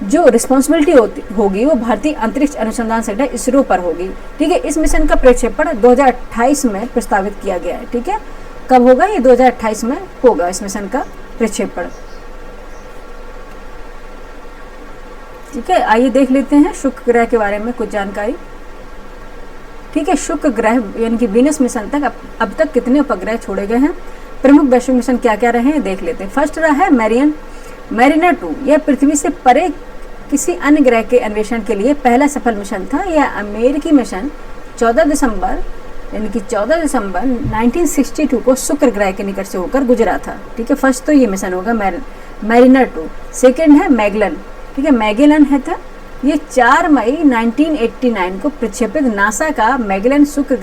जो रिस्पॉन्सिबिलिटी होगी वो भारतीय अंतरिक्ष अनुसंधान संगठन इसरो पर होगी, ठीक है। इस मिशन का प्रक्षेपण 2028 में प्रस्तावित किया गया है, ठीक है। कब होगा ये, 2028 में होगा इस मिशन का प्रक्षेपण, ठीक है। आइए देख लेते हैं शुक्र ग्रह के बारे में कुछ जानकारी, ठीक है। शुक्र ग्रह यानी कि वीनस मिशन तक अब तक कितने उपग्रह छोड़े गए हैं, प्रमुख वैश्विक मिशन क्या क्या रहे हैं देख लेते हैं। फर्स्ट रहा है मैरिनर 2, यह पृथ्वी से परे किसी अन्य ग्रह के अन्वेषण के लिए पहला सफल मिशन था। यह अमेरिकी मिशन 14 दिसंबर 1962 को शुक्र ग्रह के निकट से होकर गुजरा था, ठीक है। फर्स्ट तो ये मिशन होगा मैरिनर 2। सेकेंड है मैगेलन, ठीक है, मैगेलन है था, ये 4 मई 1989 को प्रक्षेपित नासा का मैगेलन शुक्र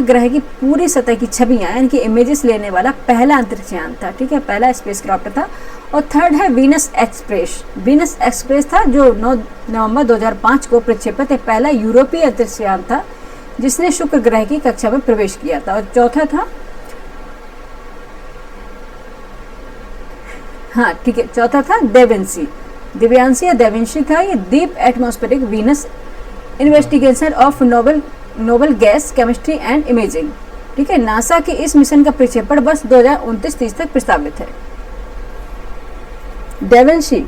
ग्रह की पूरी सतह की छवियां यानी कि इमेजेस लेने वाला पहला अंतरिक्ष यान था, ठीक है, पहला स्पेसक्राफ्ट था। और थर्ड है वीनस एक्सप्रेस था जो 9 नवंबर 2005 को प्रक्षेपित पहला यूरोपीय अंतरिक्ष यान था जिसने शुक्र ग्रह की कक्षा में प्रवेश किया था। और चौथा था, हाँ ठीक है, चौथा था दिव्यांशी या देवेंशी था, ये deep atmospheric Venus investigation of noble gas chemistry and imaging, ठीक है। नासा के इस मिशन का प्रक्षेपण वर्ष 2029-30 तक प्रस्तावित है। डेवेंशी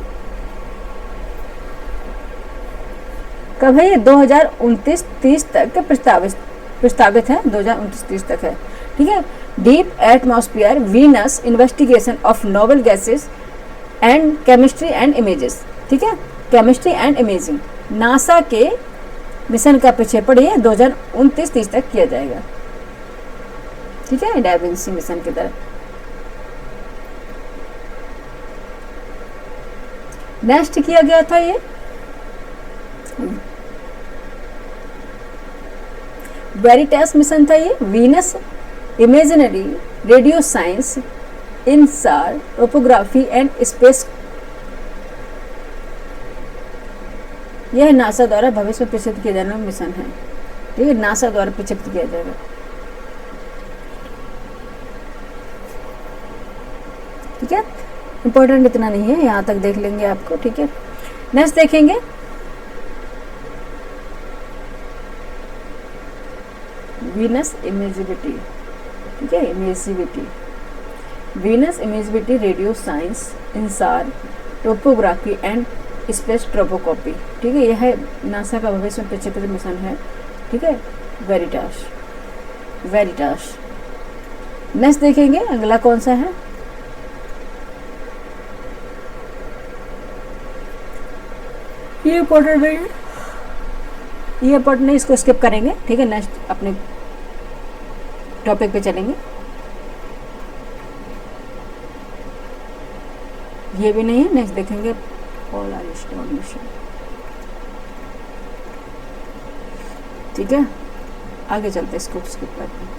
कब है ये, 2029-30 तक प्रस्तावित है, 2029-30 तक है, ठीक है। Deep atmosphere Venus investigation of noble gases and chemistry and images, ठीक है, केमिस्ट्री एंड इमेजिंग। नासा के मिशन का प्रक्षेपण ये 2029-30 तक किया जाएगा, ठीक है, डेवेंशी मिशन की तरफ। नेक्स्ट किया गया था ये वेरिटास मिशन था, ये Venus imaginary radio science InSAR topography and space, यह नासा द्वारा भविष्य में प्रक्षेपित किया जाने वाला मिशन है, ठीक है, नासा द्वारा प्रक्षेपित किया जाएगा, ठीक है। इंपॉर्टेंट इतना नहीं है, यहाँ तक देख लेंगे आपको, ठीक है। नेक्स्ट देखेंगे वीनस इमेजिबिलिटी, ठीक है, Venus imageability radio science InSAR topography and spectroscopy, ठीक है, यह है नासा का भविष्य में प्रक्षेपित मिशन है, ठीक है, वेरिटास। नेक्स्ट देखेंगे अगला कौन सा है, ये इंपॉर्टेंट नहीं है, ये इंपॉर्टेंट नहीं, इसको स्किप करेंगे, ठीक है। नेक्स्ट अपने टॉपिक पे चलेंगे। ये भी नहीं है, नेक्स्ट देखेंगे पोलर स्टोन मिशन, ठीक है। आगे चलते हैं, इसको स्किप करते हैं।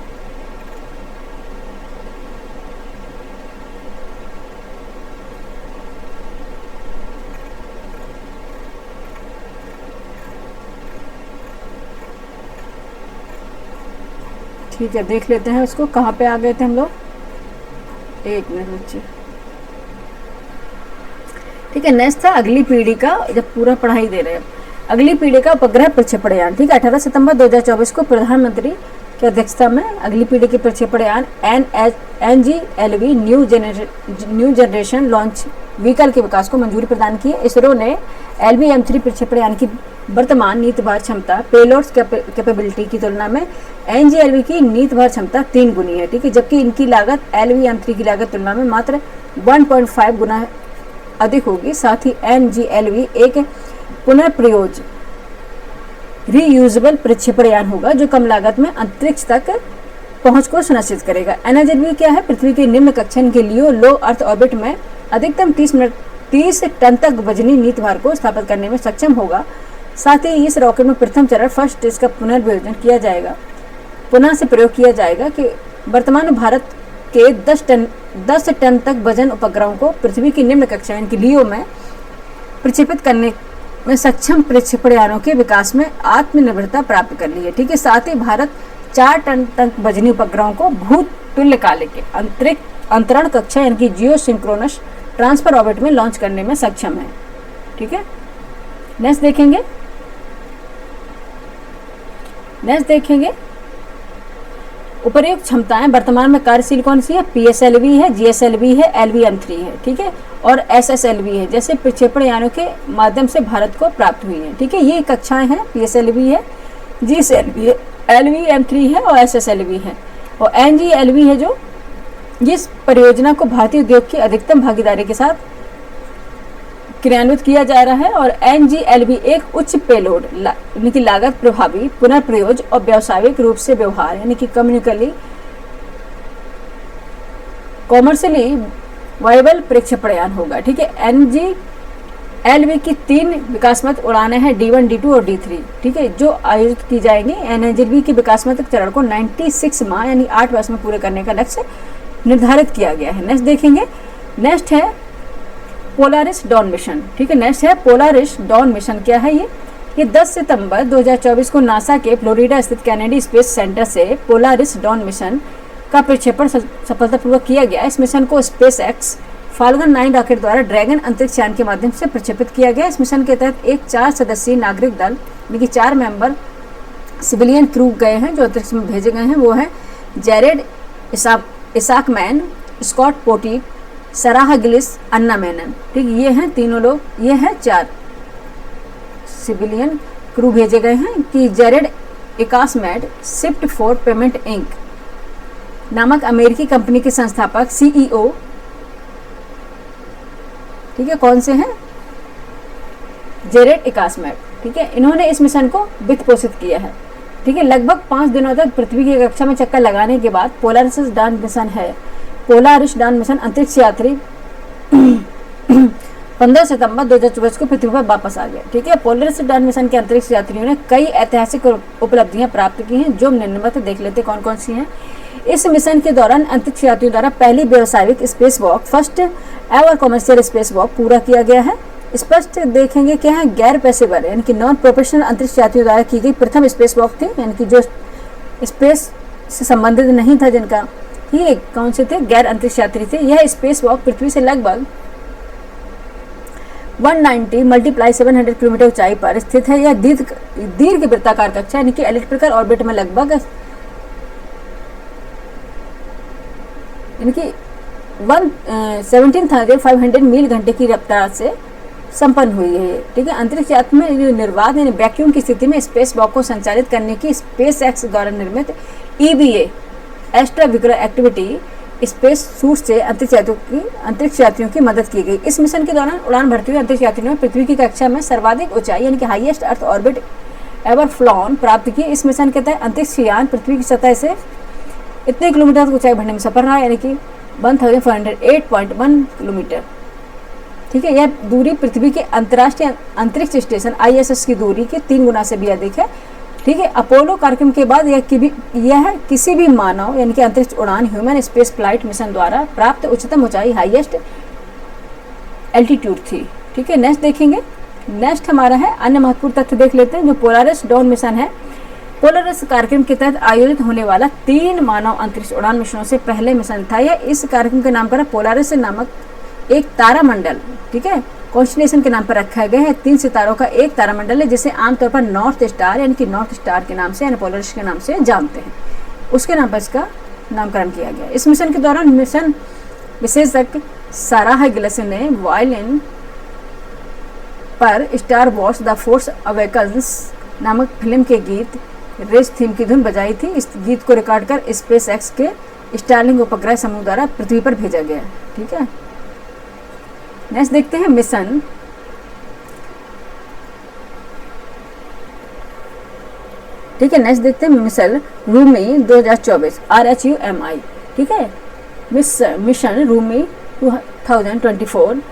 ठीक है, देख लेते हैं उसको, कहाँ पे आ गए थे हम लोग, एक मिनट बच्चे, ठीक है। नेक्स्ट था अगली पीढ़ी का, जब पूरा पढ़ाई दे रहे हैं, अगली पीढ़ी का उपग्रह प्रक्षेपण यान, ठीक है। 18 सितंबर 2024 को प्रधानमंत्री की अध्यक्षता में अगली पीढ़ी के प्रक्षेपण यान NGLV new generation launch vehicle के विकास को मंजूरी प्रदान की है। इसरो ने LV-M3 प्रक्षेपण यान की वर्तमान नीति भार क्षमता पेलोड्स कैपेबिलिटी की तुलना में NG-LV की नीति भार क्षमता 3 गुनी है, ठीक है, जबकि इनकी लागत LV-M3 की लागत तुलना में मात्र 1.5 गुना अधिक होगी। साथ ही NG-LV एक पुनः प्रयोज्य रीयूजेबल प्रक्षेपण यान होगा जो कम लागत में अंतरिक्ष तक पहुंच को सुनिश्चित करेगा। NH-LV क्या है? पृथ्वी के निम्न कक्षन के लिए लो अर्थ ऑर्बिट में अधिकतम 30 टन तक वजनी नीति भार को स्थापित करने में सक्षम होगा। साथ ही इस रॉकेट में प्रथम चरण फर्स्ट स्टेज का पुनर्वियोजन किया जाएगा, पुनः से प्रयोग किया जाएगा कि वर्तमान भारत के 10 टन तक वजन उपग्रहों को पृथ्वी की निम्न कक्षा यानी कि लियो में प्रक्षेपित करने में सक्षम प्रक्षेपण यानों के विकास में आत्मनिर्भरता प्राप्त कर ली है, ठीक है। साथ ही भारत 4 टन तक वजनी उपग्रहों को भूतुल्यकालिक अंतरण कक्षा यानी कि जियो सिंक्रोनस ट्रांसफर ऑर्बिट में लॉन्च करने में सक्षम है, ठीक है। नेक्स्ट देखेंगे उपर्युक्त क्षमताएं वर्तमान में कार्यशील कौन सी है? PSLV है, GSLV है, LV-M3 है, ठीक है, और SSLV है, जैसे प्रक्षेपण यानों के माध्यम से भारत को प्राप्त हुई है, ठीक है। ये कक्षाएं हैं, PSLV है, GSLV है, LV-M3 है और SSLV है। और NG-LV है जो जिस परियोजना को भारतीय उद्योग की अधिकतम भागीदारी के साथ क्रियान्वित किया जा रहा है। और NG-LV एक उच्च पेलोड यानी कि लागत प्रभावी पुनर्प्रयोज्य और व्यावसायिक रूप से व्यवहार यानी कि कॉमर्शियली वायबल प्रक्षेपण यान होगा, ठीक है। NG-LV की 3 विकासात्मक उड़ानें हैं, D1, D2 और D3, ठीक है, जो आयोजित की जाएंगी। NH-LV के विकासात्मक चरण को 96 माह यानी 8 वर्ष में पूरे करने का लक्ष्य निर्धारित किया गया है। नेक्स्ट है पोलारिस डॉन मिशन, ठीक है। नेक्स्ट है पोलारिस डॉन मिशन। क्या है ये 10 सितंबर 2024 को नासा के फ्लोरिडा स्थित कैनेडी स्पेस सेंटर से पोलारिस डॉन मिशन का प्रक्षेपण सफलतापूर्वक किया गया। इस मिशन को स्पेस एक्स फाल्कन 9 रॉकेट द्वारा ड्रैगन अंतरिक्ष यान के माध्यम से प्रक्षेपित किया गया। इस मिशन के तहत एक 4 सदस्यीय नागरिक दल यानी कि 4 मेंबर सिविलियन क्रू गए हैं जो अंतरिक्ष में भेजे गए हैं। वो है जेरेड इसाकमैन, स्कॉट पोटी, सराह गिलिस, अन्ना मेनन, ठीक, ये हैं तीनों लोग। ये हैं 4 सिविलियन क्रू भेजे गए हैं कि जेरेड इकासमैड शिफ्ट फॉर पेमेंट इंक नामक अमेरिकी कंपनी के संस्थापक CEO, ठीक है, कौन से हैं? जेरेड इकासमैड, ठीक है। इन्होंने इस मिशन को वित्त पोषित किया है, ठीक है। लगभग 5 दिनों तक पृथ्वी की कक्षा में चक्कर लगाने के बाद पोलारिस डॉन मिशन अंतरिक्ष यात्री 15 सितंबर 2024 को पृथ्वी पर वापस आ गए, ठीक है। पोलारिस डॉन मिशन के अंतरिक्ष यात्रियों ने कई ऐतिहासिक उपलब्धियां प्राप्त की हैं जो निम्नलिखित देख लेते कौन कौन सी हैं। इस मिशन के दौरान अंतरिक्ष यात्रियों द्वारा पहली व्यावसायिक space walk, first ever commercial space walk पूरा किया गया है। स्पष्ट देखेंगे क्या है, गैर पेशेवर यानी कि नॉन प्रोफेशनल अंतरिक्ष यात्रियों द्वारा की गई प्रथम स्पेस वॉक थी, यानी कि जो स्पेस से संबंधित नहीं था जिनका, ये कौन से थे? गैर अंतरिक्ष यात्री थे। यह स्पेस वॉक पृथ्वी से लगभग 190 × 700 किलोमीटर ऊंचाई पर स्थित है। यह दीर्घ वृत्ताकार कक्षा यानी कि एलिप्टिकल ऑर्बिट में लगभग यानी कि 17,500 मील घंटे की रफ्तार से संपन्न हुई है, ठीक है। अंतरिक्ष यात्री में निर्वात यानी वैक्यूम की स्थिति में स्पेस वॉक को संचालित करने की स्पेस एक्स द्वारा निर्मित EVA एक्स्ट्रावेक्युलर एक्टिविटी स्पेस सूट से अंतरिक्ष यात्रियों की मदद की गई। इस मिशन के दौरान उड़ान भरते हुए अंतरिक्ष यात्रियों ने पृथ्वी की कक्षा में सर्वाधिक ऊंचाई यानी कि highest earth orbit ever flown प्राप्त की। इस मिशन के तहत अंतरिक्ष यान पृथ्वी की सतह से इतने किलोमीटर तक ऊंचाई बढ़ने में सफल रहा यानी कि 1408.1 किलोमीटर, ठीक है। यह दूरी पृथ्वी के अंतर्राष्ट्रीय अंतरिक्ष स्टेशन ISS की दूरी के 3 गुना से भी अधिक है, ठीक है। अपोलो कार्यक्रम के बाद यह किसी भी मानव यानी कि अंतरिक्ष उड़ान ह्यूमन स्पेस फ्लाइट मिशन द्वारा प्राप्त उच्चतम ऊंचाई हाईएस्ट एल्टीट्यूड थी, ठीक है। नेक्स्ट हमारा है अन्य महत्वपूर्ण तथ्य देख लेते हैं जो पोलारिस डॉन मिशन है। पोलारिस कार्यक्रम के तहत आयोजित होने वाला 3 मानव अंतरिक्ष उड़ान मिशनों से पहले मिशन था। यह इस कार्यक्रम के नाम पर पोलारिस नामक एक तारामंडल, ठीक है, कॉन्स्टेलेशन के नाम पर रखा गया है। 3 सितारों का एक तारामंडल है जिसे आमतौर पर नॉर्थ स्टार यानी कि नॉर्थ स्टार के नाम से यानी पोलारिस के नाम से जानते हैं, उसके नाम पर इसका नामकरण किया गया। इस मिशन के दौरान मिशन विशेषज्ञ सराह गिलिस ने पर star Wars the force awakens नामक फिल्म के गीत रेस थीम की धुन बजाई थी। इस गीत को रिकॉर्ड कर स्पेस एक्स के स्टारलिंक उपग्रह समूह द्वारा पृथ्वी पर भेजा गया। ठीक है, नेक्स्ट देखते हैं मिशन। ठीक है, नेक्स्ट देखते हैं मिशन रूमी 2024 RHUMI। ठीक है, मिशन रूमी 2024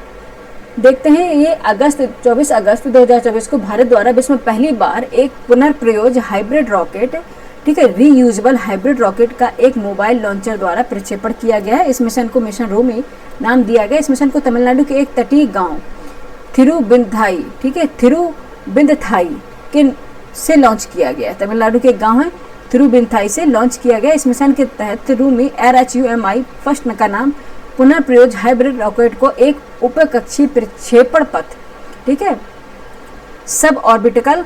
देखते हैं। ये 24 अगस्त 2024 को भारत द्वारा विश्व में पहली बार एक पुनर्प्रयोग हाइब्रिड रॉकेट, ठीक है, रीयूजेबल हाइब्रिड रॉकेट का एक मोबाइल लॉन्चर द्वारा प्रक्षेपण किया गया है। इस मिशन को मिशन रूमी नाम दिया गया। इस मिशन को तमिलनाडु के एक तटीय गांव थिरुबिंदथाई, ठीक है, थिरुबिंदथाई के से लॉन्च किया गया। तमिलनाडु के गांव है थिरुबिंदथाई से लॉन्च किया गया। इस मिशन के तहत रूमी RHUMI फर्स्ट का नाम पुनर्प्रयोग हाइब्रिड रॉकेट को एक उपकक्षीय प्रक्षेपण पथ, ठीक है, सब ऑर्बिटिकल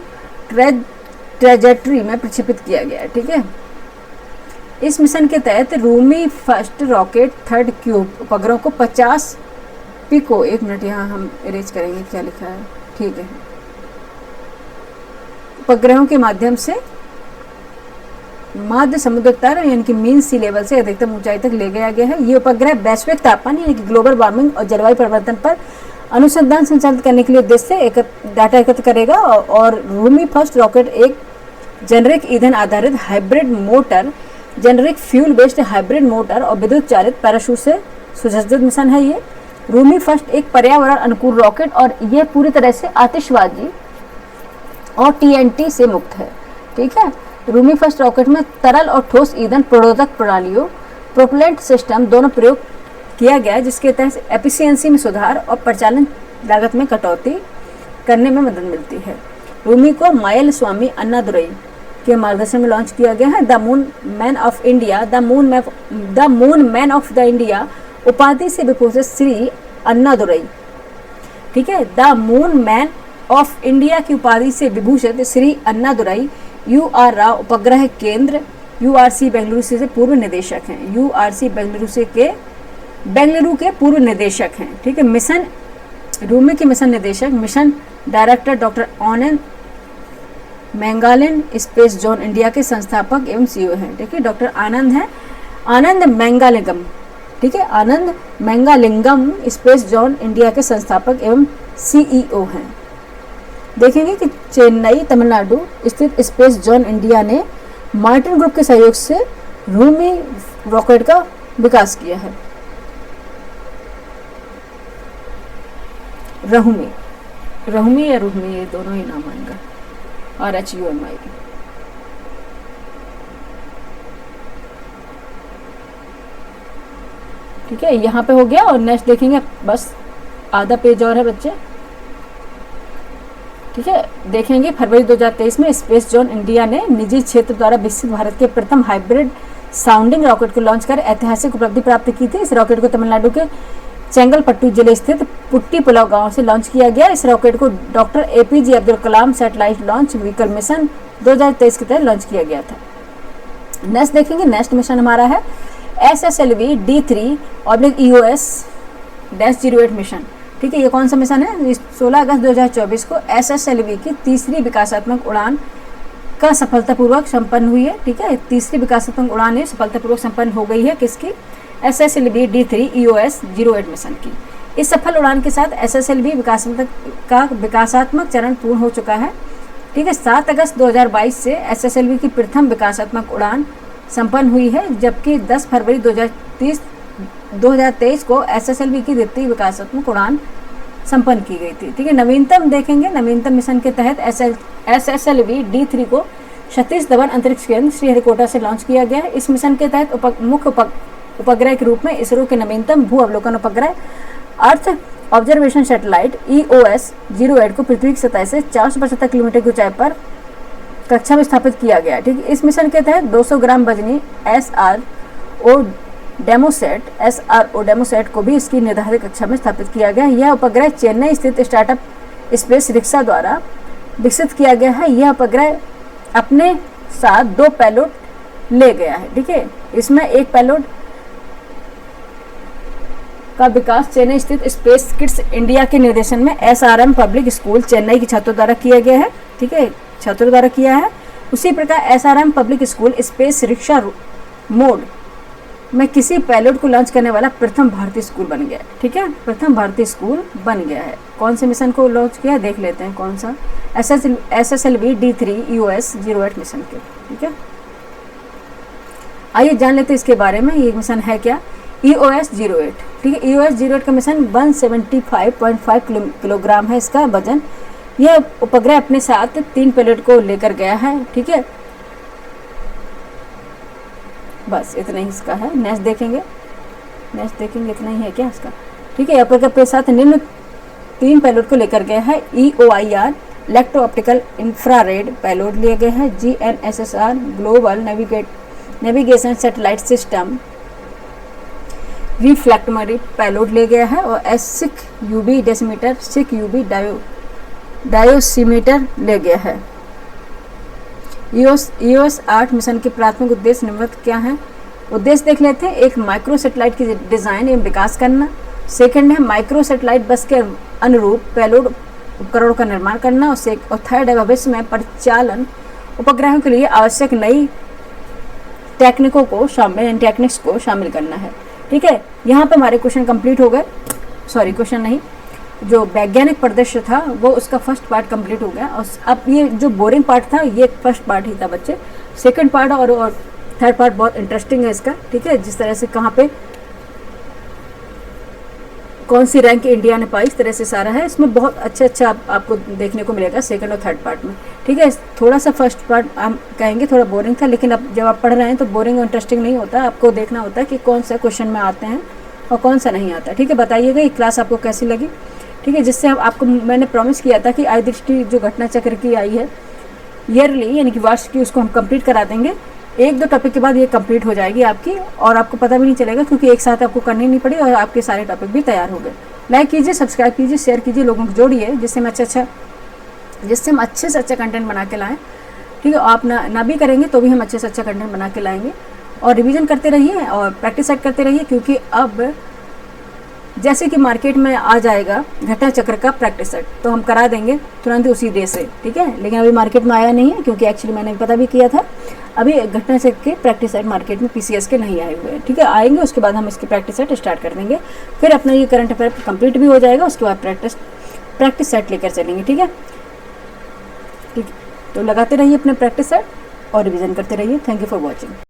ट्रेजेक्टरी में प्रक्षेपित किया गया। ठीक है, इस मिशन के तहत Rumi first rocket third cube उपग्रहों को 50 पिको, एक मिनट यहाँ हम इरेज करेंगे क्या लिखा है, ठीक है, उपग्रहों के माध्यम से मध्य समुद्र तल यानी कि मीन सी लेवल से अधिकतम ऊंचाई तक ले गया गया है। ये उपग्रह वैश्विक तापमान यानी कि ग्लोबल वार्मिंग और जलवायु परिवर्तन पर अनुसंधान संचालित करने के लिए उद्देश्य से डाटा एकत्र करेगा। और रूमी फर्स्ट रॉकेट एक जेनरिक ईंधन आधारित hybrid motor, generic fuel based hybrid motor और विद्युत चालित पैराशूट से सुसज्जित मिशन है। ये रूमी फर्स्ट एक पर्यावरण अनुकूल रॉकेट और यह पूरी तरह से आतिशबाजी और TNT से मुक्त है। ठीक है, रूमी फर्स्ट रॉकेट में तरल और ठोस ईंधन प्रोडोदक प्रणालियों, प्रोपेलेंट सिस्टम दोनों प्रयोग किया गया है, जिसके तहत एफिशिएंसी में सुधार और परिचालन लागत में कटौती करने में मदद मिलती है। रूमी को मायल स्वामी अन्नादुरई के मार्गदर्शन में लॉन्च किया गया है। The moon man of India, the moon man of the India उपाधि से विभूषित श्री अन्नादुरई, ठीक है, the moon man of India की उपाधि से विभूषित श्री अन्नादुरई UR राव उपग्रह केंद्र URC बेंगलुरु से पूर्व निदेशक हैं। URC बेंगलुरु के पूर्व निदेशक हैं। ठीक है, मिशन रूमी के मिशन निदेशक मिशन डायरेक्टर डॉक्टर आनंद मैंगालिन स्पेस जोन इंडिया के संस्थापक एवं CEO हैं। ठीक है, डॉक्टर आनंद है, आनंद मैंगालिंगम, ठीक है, आनंद मैंगालिंगम स्पेस जोन इंडिया के संस्थापक एवं CEO हैं। देखेंगे कि चेन्नई तमिलनाडु स्थित स्पेस जोन इंडिया ने मार्टिन ग्रुप के सहयोग से रूमी रॉकेट का विकास किया है। रहुमी या रूहमी, ये दोनों ही नाम आएंगे RHUMI। ठीक है, यहाँ पे हो गया। और नेक्स्ट देखेंगे, बस आधा पेज और है बच्चे। ठीक है, देखेंगे फरवरी 2023 में स्पेस जोन इंडिया ने निजी क्षेत्र द्वारा विकसित भारत के प्रथम हाइब्रिड साउंडिंग रॉकेट को लॉन्च कर ऐतिहासिक उपलब्धि प्राप्त की थी। इस रॉकेट को तमिलनाडु के चेंगलपट्टू जिले स्थित पुट्टी पुलाव गांव से लॉन्च किया गया। इस रॉकेट को doctor APJ Abdul Kalam satellite launch vehicle mission 2023 के तहत लॉन्च किया गया था। नेक्स्ट देखेंगे, नेक्स्ट मिशन हमारा है SSLV D3/EOS-08 मिशन। ठीक है, ये कौन सा मिशन है? 16 अगस्त 2024 को SSLV की तीसरी विकासात्मक उड़ान का सफलतापूर्वक संपन्न हुई है। ठीक है, तीसरी विकासात्मक उड़ान है सफलतापूर्वक संपन्न हो गई है। किसकी? SSLV D3/EOS-08 मिशन की। इस सफल उड़ान के साथ SSLV विकासात्मक चरण पूर्ण हो चुका है। ठीक है, 7 अगस्त 2022 से SSLV की प्रथम विकासात्मक उड़ान संपन्न हुई है, जबकि 10 फरवरी 2023 को SSLV की द्वितीय विकासात्मक उड़ान संपन्न की गई थी। ठीक है, नवीनतम देखेंगे, नवीनतम मिशन के तहत SSLV D3 को सतीश धवन अंतरिक्ष केंद्र श्रीहरिकोटा से लॉन्च किया गया है। इस मिशन के तहत मुख्य उपग्रह के रूप में इसरो के नवीनतम भू अवलोकन उपग्रह अर्थ ऑब्जर्वेशन सैटेलाइट EOS-08 को पृथ्वी की सतह से 475 किलोमीटर की ऊंचाई पर कक्षा में स्थापित किया गया। ठीक है, इस मिशन के तहत 200 ग्राम वजनी SRO डेमोसेट को भी इसकी निर्धारित कक्षा में स्थापित किया गया। यह उपग्रह चेन्नई स्थित स्टार्टअप स्पेस रिक्शा द्वारा विकसित किया गया है। यह उपग्रह अपने साथ 2 पेलोड ले गया है। ठीक है, इसमें एक पेलोड का विकास चेन्नई स्थित स्पेस किड्स इंडिया के निर्देशन में SRM पब्लिक स्कूल चेन्नई के छात्रों द्वारा किया गया है, ठीक है, छात्रों द्वारा किया है। उसी प्रकार SRM public school space rickshaw mode में किसी पेलोड को लॉन्च करने वाला प्रथम भारतीय स्कूल बन गया है, ठीक है, प्रथम भारतीय स्कूल बन गया है। कौन से मिशन को लॉन्च किया है देख लेते हैं, कौन सा, SSLV D3 EOS 08 मिशन के, ठीक है। आइए जान लेते हैं इसके बारे में, ये मिशन है क्या, EOS 08, ठीक है। EOS 08 का मिशन 175.5 किलोग्राम है इसका वजन। यह उपग्रह अपने साथ 3 पेलोड को लेकर गया है, ठीक है। बस इतना ही इसका है। नेक्स्ट देखेंगे, इतना ही है क्या इसका, ठीक है। उपग्रह अपने साथ निम्न 3 पेलोड को लेकर गया है। EOIR electro optical infrared payload लिए गए हैं। GNSSR global navigation satellite system reflectometry payload ले गया है। और SIC UV dosimeter, SIC UV dosimeter ले गया है। EOS 8 मिशन के प्राथमिक उद्देश्य निम्नलिखित क्या है। उद्देश्य देख लेते हैं। एक, माइक्रो सैटेलाइट की डिज़ाइन एवं विकास करना। सेकंड है माइक्रो सैटेलाइट बस के अनुरूप पेलोड उपकरणों का निर्माण करना। और थर्ड है भविष्य में परिचालन उपग्रहों के लिए आवश्यक नई टेक्निक्स को शामिल करना है, ठीक है। यहाँ पे हमारे क्वेश्चन कंप्लीट हो गए, सॉरी क्वेश्चन नहीं, जो वैज्ञानिक परिदृश्य था वो उसका फर्स्ट पार्ट कंप्लीट हो गया। और अब ये जो बोरिंग पार्ट था ये फर्स्ट पार्ट ही था बच्चे। सेकंड पार्ट और थर्ड पार्ट बहुत इंटरेस्टिंग है इसका, ठीक है। जिस तरह से कहाँ पे कौन सी रैंक इंडिया ने पाई, इस तरह से सारा है इसमें, बहुत अच्छा आपको देखने को मिलेगा सेकंड और थर्ड पार्ट में, ठीक है। थोड़ा सा फर्स्ट पार्ट हम कहेंगे थोड़ा बोरिंग था, लेकिन अब जब आप पढ़ रहे हैं तो बोरिंग और इंटरेस्टिंग नहीं होता, आपको देखना होता है कि कौन सा क्वेश्चन में आते हैं और कौन सा नहीं आता, ठीक है। बताइएगा ये क्लास आपको कैसी लगी, ठीक है। जिससे आपको मैंने प्रॉमिस किया था कि आई दृष्टि जो घटना चक्र की आई है ईयरली यानी कि वार्षिक की, उसको हम कंप्लीट करा देंगे। 1-2 टॉपिक के बाद ये कंप्लीट हो जाएगी आपकी, और आपको पता भी नहीं चलेगा क्योंकि एक साथ आपको करनी नहीं पड़ी और आपके सारे टॉपिक भी तैयार हो गए। लाइक कीजिए, सब्सक्राइब कीजिए, शेयर कीजिए, लोगों को जोड़िए, जिससे हम अच्छे से अच्छा कंटेंट बना के लाएँ, ठीक है। आप ना भी करेंगे तो भी हम अच्छे से अच्छा कंटेंट बना के लाएंगे। और रिवीजन करते रहिए और प्रैक्टिस सेट करते रहिए, क्योंकि अब जैसे कि मार्केट में आ जाएगा घटना चक्र का प्रैक्टिस सेट, तो हम करा देंगे तुरंत ही उसी डे से, ठीक है। लेकिन अभी मार्केट में आया नहीं है, क्योंकि एक्चुअली मैंने पता भी किया था, अभी घटना चक्र के प्रैक्टिस सेट मार्केट में PCS के नहीं आए हुए हैं, ठीक है। आएंगे उसके बाद हम इसकी प्रैक्टिस सेट स्टार्ट कर देंगे, फिर अपना ये करंट अफेयर कंप्लीट भी हो जाएगा, उसके बाद प्रैक्टिस सेट लेकर चलेंगे, ठीक है। तो लगाते रहिए अपने प्रैक्टिस सेट और रिविजन करते रहिए। Thank you for watching.